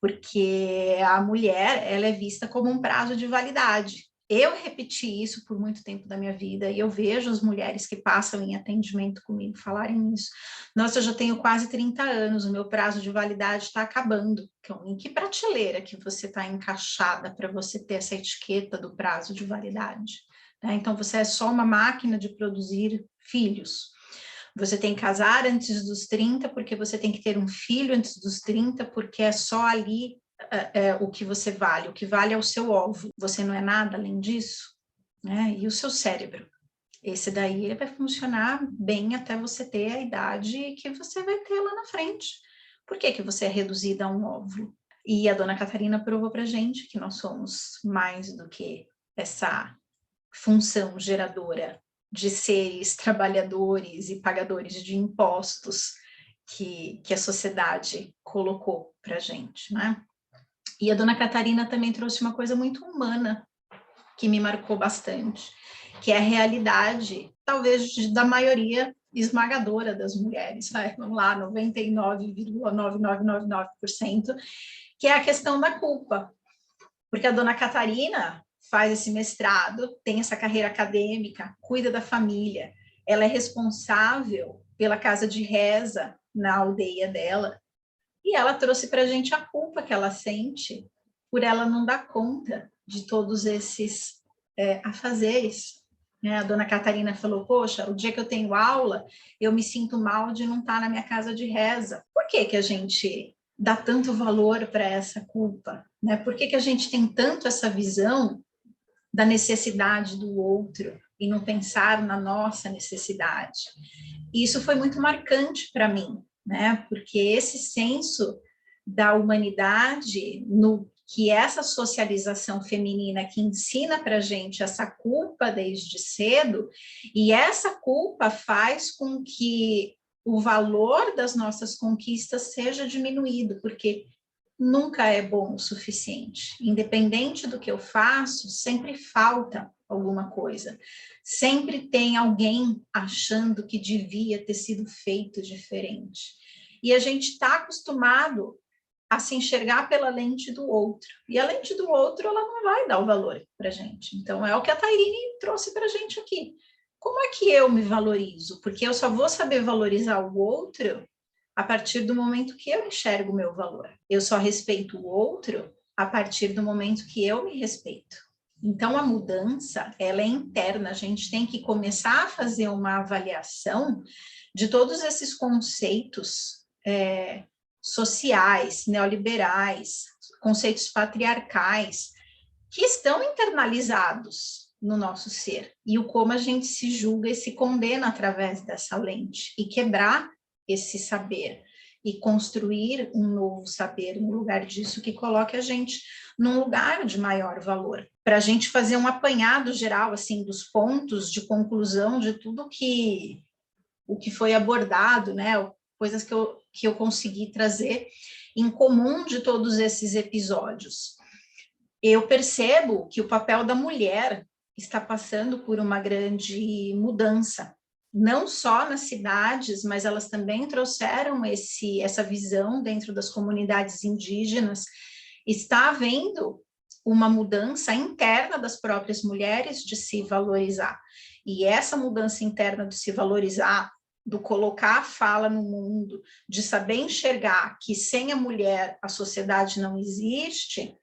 Porque a mulher, ela é vista como um prazo de validade. Eu repeti isso por muito tempo da minha vida e eu vejo as mulheres que passam em atendimento comigo falarem isso. Nossa, eu já tenho quase 30 anos, o meu prazo de validade está acabando. Então, em que prateleira que você está encaixada para você ter essa etiqueta do prazo de validade? Né? Então, você é só uma máquina de produzir filhos. Você tem que casar antes dos 30, porque você tem que ter um filho antes dos 30, porque é só ali o que você vale. O que vale é o seu óvulo. Você não é nada além disso. Né? E o seu cérebro? Esse daí ele vai funcionar bem até você ter a idade que você vai ter lá na frente. Por que você é reduzida a um óvulo? E a dona Catarina provou para gente que nós somos mais do que essa função geradora de seres trabalhadores e pagadores de impostos que a sociedade colocou para a gente, né? E a dona Catarina também trouxe uma coisa muito humana que me marcou bastante, que é a realidade, talvez, da maioria esmagadora das mulheres, né? Vamos lá, 99,9999%, que é a questão da culpa. Porque a dona Catarina faz esse mestrado, tem essa carreira acadêmica, cuida da família, ela é responsável pela casa de reza na aldeia dela, e ela trouxe para a gente a culpa que ela sente por ela não dar conta de todos esses afazeres. A dona Catarina falou, poxa, o dia que eu tenho aula, eu me sinto mal de não estar na minha casa de reza. Por que que a gente dá tanto valor para essa culpa? Por que que a gente tem tanto essa visão da necessidade do outro e não pensar na nossa necessidade? E isso foi muito marcante para mim, porque esse senso da humanidade, no que essa socialização feminina que ensina para a gente essa culpa desde cedo, e essa culpa faz com que o valor das nossas conquistas seja diminuído, porque nunca é bom o suficiente. Independente do que eu faço, sempre falta alguma coisa. Sempre tem alguém achando que devia ter sido feito diferente. E a gente está acostumado a se enxergar pela lente do outro. E a lente do outro, ela não vai dar o valor para a gente. Então, é o que a Tairine trouxe para a gente aqui. Como é que eu me valorizo? Porque eu só vou saber valorizar o outro a partir do momento que eu enxergo o meu valor. Eu só respeito o outro a partir do momento que eu me respeito. Então, a mudança, ela é interna. A gente tem que começar a fazer uma avaliação de todos esses conceitos sociais, neoliberais, conceitos patriarcais, que estão internalizados no nosso ser, e o como a gente se julga e se condena através dessa lente, e quebrar esse saber, e construir um novo saber no lugar disso, que coloque a gente num lugar de maior valor, para a gente fazer um apanhado geral, assim, dos pontos de conclusão de tudo o que foi abordado, coisas que eu consegui trazer em comum de todos esses episódios. Eu percebo que o papel da mulher está passando por uma grande mudança, não só nas cidades, mas elas também trouxeram essa visão dentro das comunidades indígenas. Está havendo uma mudança interna das próprias mulheres de se valorizar. E essa mudança interna de se valorizar, do colocar a fala no mundo, de saber enxergar que sem a mulher a sociedade não existe,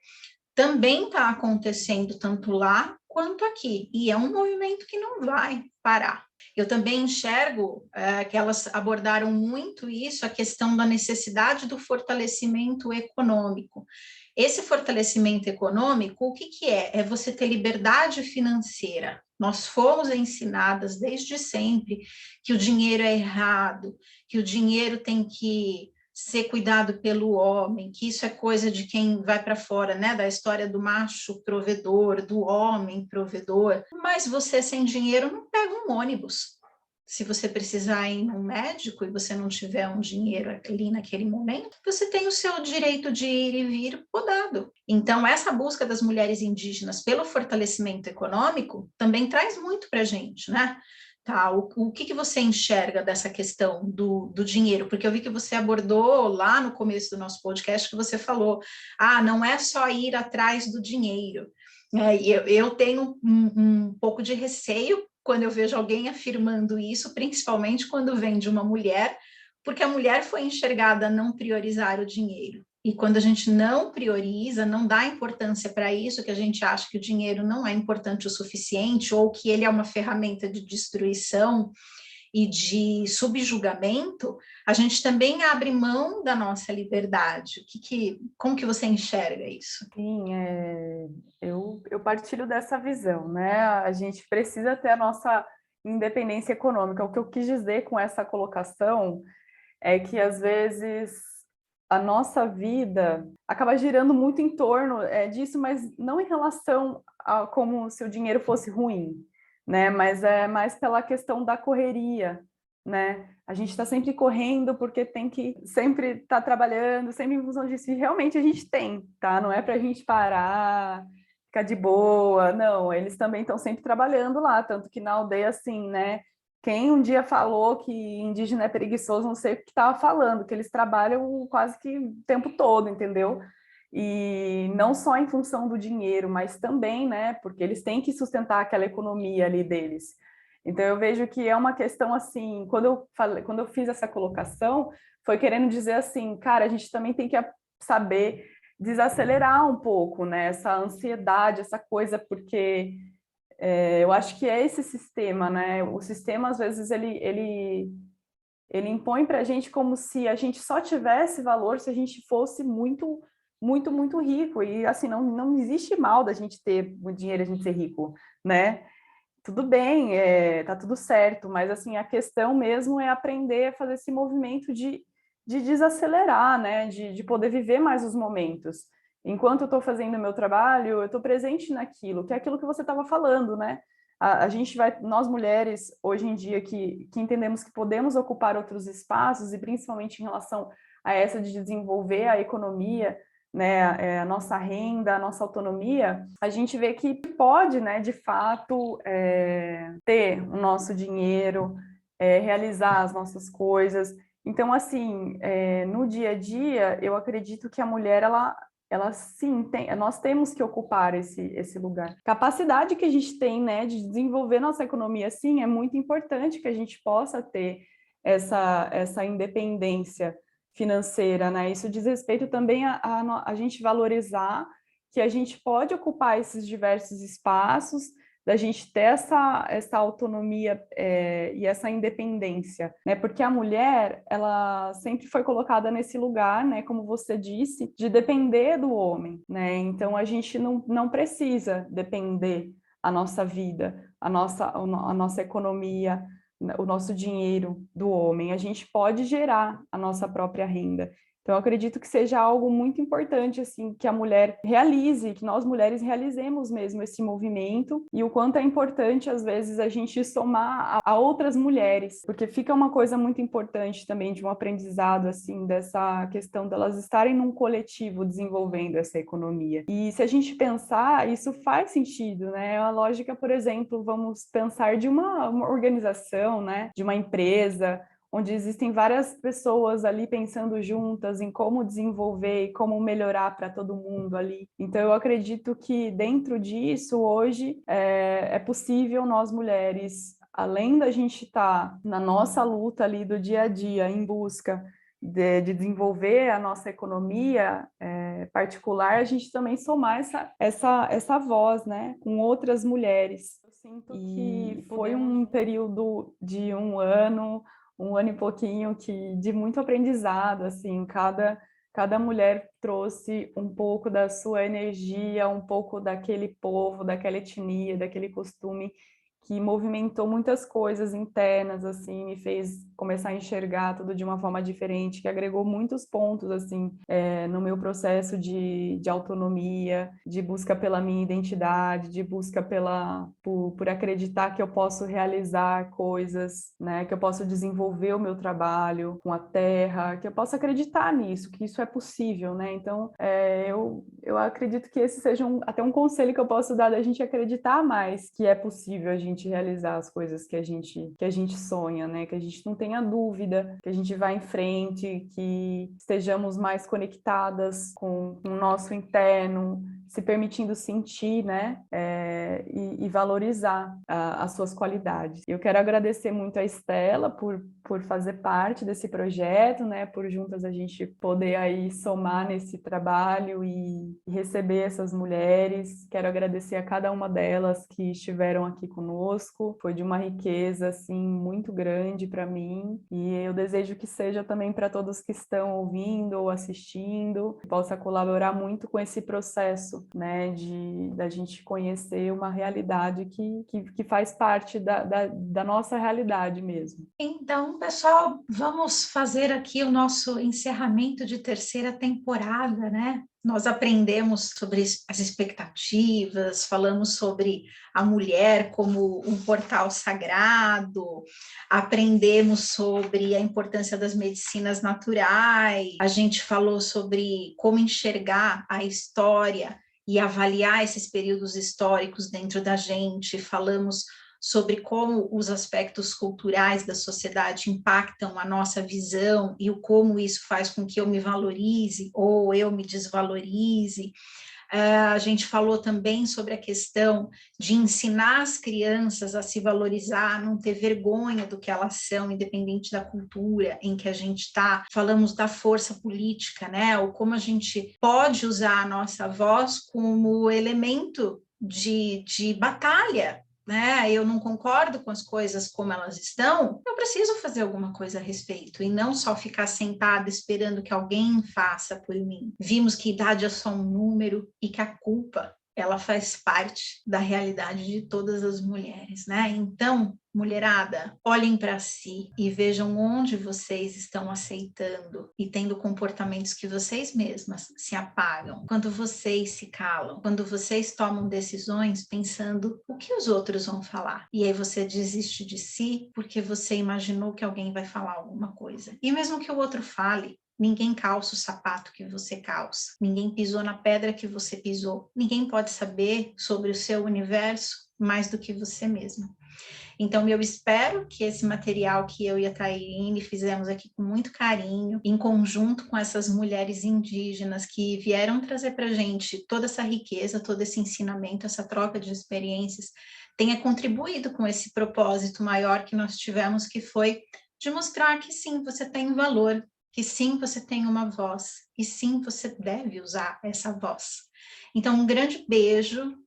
também está acontecendo tanto lá quanto aqui. E é um movimento que não vai parar. Eu também enxergo que elas abordaram muito isso, a questão da necessidade do fortalecimento econômico. Esse fortalecimento econômico, o que é? É você ter liberdade financeira. Nós fomos ensinadas desde sempre que o dinheiro é errado, que o dinheiro tem que ser cuidado pelo homem, que isso é coisa de quem vai para fora, da história do macho provedor, do homem provedor. Mas você sem dinheiro não pega um ônibus. Se você precisar ir num médico e você não tiver um dinheiro ali naquele momento, você tem o seu direito de ir e vir podado. Então, essa busca das mulheres indígenas pelo fortalecimento econômico também traz muito para a gente, Tá, o que você enxerga dessa questão do dinheiro? Porque eu vi que você abordou lá no começo do nosso podcast, que você falou, não é só ir atrás do dinheiro. Eu tenho um pouco de receio quando eu vejo alguém afirmando isso, principalmente quando vem de uma mulher, porque a mulher foi enxergada a não priorizar o dinheiro. E quando a gente não prioriza, não dá importância para isso, que a gente acha que o dinheiro não é importante o suficiente, ou que ele é uma ferramenta de destruição e de subjugamento, a gente também abre mão da nossa liberdade. Como que você enxerga isso? Sim, eu partilho dessa visão, A gente precisa ter a nossa independência econômica. O que eu quis dizer com essa colocação é que, às vezes, a nossa vida acaba girando muito em torno disso, mas não em relação a como se o dinheiro fosse ruim, Mas é mais pela questão da correria, A gente está sempre correndo porque tem que sempre estar trabalhando, sempre em função disso. E realmente a gente tem, tá? Não é para a gente parar, ficar de boa, não. Eles também estão sempre trabalhando lá, tanto que na aldeia, assim, Quem um dia falou que indígena é preguiçoso, não sei o que estava falando, que eles trabalham quase que o tempo todo, entendeu? e não só em função do dinheiro, mas também, né, porque eles têm que sustentar aquela economia ali deles. Então eu vejo que é uma questão assim, quando eu fiz essa colocação, foi querendo dizer assim, cara, a gente também tem que saber desacelerar um pouco, né, essa ansiedade, essa coisa, porque eu acho que é esse sistema, né, o sistema às vezes ele impõe para a gente como se a gente só tivesse valor se a gente fosse muito, muito, muito rico. E assim, não existe mal da gente ter muito dinheiro, a gente ser rico, né? Tudo bem, tá tudo certo, mas assim, a questão mesmo é aprender a fazer esse movimento de desacelerar, né? De poder viver mais os momentos. Enquanto eu estou fazendo o meu trabalho, eu estou presente naquilo, que é aquilo que você estava falando, né? A gente vai, nós mulheres, hoje em dia, que entendemos que podemos ocupar outros espaços, e principalmente em relação a essa de desenvolver a economia, né, a nossa renda, a nossa autonomia, a gente vê que pode, né, de fato, ter o nosso dinheiro, realizar as nossas coisas. Então, assim, no dia a dia, eu acredito que a mulher, ela sim, nós temos que ocupar esse lugar. Capacidade que a gente tem, né, de desenvolver nossa economia, sim, é muito importante que a gente possa ter essa independência financeira, né? Isso diz respeito também a gente valorizar que a gente pode ocupar esses diversos espaços, da gente ter essa autonomia e essa independência, né? Porque a mulher, ela sempre foi colocada nesse lugar, né? Como você disse, de depender do homem, né? Então, a gente não precisa depender a nossa vida, a nossa economia, o nosso dinheiro do homem. A gente pode gerar a nossa própria renda. Então, eu acredito que seja algo muito importante, assim, que a mulher realize, que nós mulheres realizemos mesmo esse movimento, e o quanto é importante, às vezes, a gente somar a outras mulheres, porque fica uma coisa muito importante também de um aprendizado, assim, dessa questão delas estarem num coletivo desenvolvendo essa economia. E se a gente pensar, isso faz sentido, né? A lógica, por exemplo, vamos pensar de uma organização, né? De uma empresa, onde existem várias pessoas ali pensando juntas em como desenvolver e como melhorar para todo mundo ali. Então, eu acredito que dentro disso, hoje, é possível nós mulheres, além da gente estar na nossa luta ali do dia a dia, em busca de desenvolver a nossa economia particular, a gente também somar essa voz, né, com outras mulheres. Eu sinto que foi um período de um ano e pouquinho de muito aprendizado, assim, cada mulher trouxe um pouco da sua energia, um pouco daquele povo, daquela etnia, daquele costume que movimentou muitas coisas internas, assim, me fez começar a enxergar tudo de uma forma diferente, que agregou muitos pontos, assim, no meu processo de autonomia, de busca pela minha identidade, de busca por acreditar que eu posso realizar coisas, né, que eu posso desenvolver o meu trabalho com a terra, que eu posso acreditar nisso, que isso é possível, né? Então, eu acredito que esse seja até um conselho que eu posso dar da gente acreditar mais que é possível a gente realizar as coisas que a gente sonha, né? Que a gente não tenha dúvida, que a gente vá em frente, que estejamos mais conectadas com o nosso interno, se permitindo sentir, né? E valorizar as suas qualidades. Eu quero agradecer muito a Estela por fazer parte desse projeto, né? Por juntas a gente poder aí somar nesse trabalho e receber essas mulheres. Quero agradecer a cada uma delas que estiveram aqui conosco. Foi de uma riqueza assim muito grande para mim, e eu desejo que seja também para todos que estão ouvindo ou assistindo, que possa colaborar muito com esse processo, né, da gente conhecer uma realidade que faz parte da nossa realidade mesmo. Então, pessoal, vamos fazer aqui o nosso encerramento de terceira temporada, né? Nós aprendemos sobre as expectativas, falamos sobre a mulher como um portal sagrado, aprendemos sobre a importância das medicinas naturais, a gente falou sobre como enxergar a história e avaliar esses períodos históricos dentro da gente, falamos sobre como os aspectos culturais da sociedade impactam a nossa visão e o como isso faz com que eu me valorize ou eu me desvalorize. A gente falou também sobre a questão de ensinar as crianças a se valorizar, não ter vergonha do que elas são, independente da cultura em que a gente está. Falamos da força política, né? Ou como a gente pode usar a nossa voz como elemento de batalha, né? Eu não concordo com as coisas como elas estão, eu preciso fazer alguma coisa a respeito e não só ficar sentada esperando que alguém faça por mim. Vimos que idade é só um número e que a culpa, ela faz parte da realidade de todas as mulheres, né? Então, mulherada, olhem para si e vejam onde vocês estão aceitando e tendo comportamentos que vocês mesmas se apagam, quando vocês se calam, quando vocês tomam decisões pensando o que os outros vão falar. E aí você desiste de si porque você imaginou que alguém vai falar alguma coisa. E mesmo que o outro fale, ninguém calça o sapato que você calça, ninguém pisou na pedra que você pisou, ninguém pode saber sobre o seu universo mais do que você mesma. Então, eu espero que esse material que eu e a Tairine fizemos aqui com muito carinho, em conjunto com essas mulheres indígenas que vieram trazer para a gente toda essa riqueza, todo esse ensinamento, essa troca de experiências, tenha contribuído com esse propósito maior que nós tivemos, que foi de mostrar que sim, você tem valor, que sim, você tem uma voz, e sim, você deve usar essa voz. Então, um grande beijo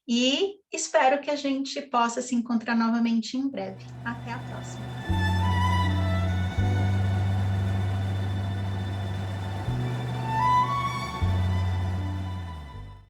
e espero que a gente possa se encontrar novamente em breve. Até a próxima!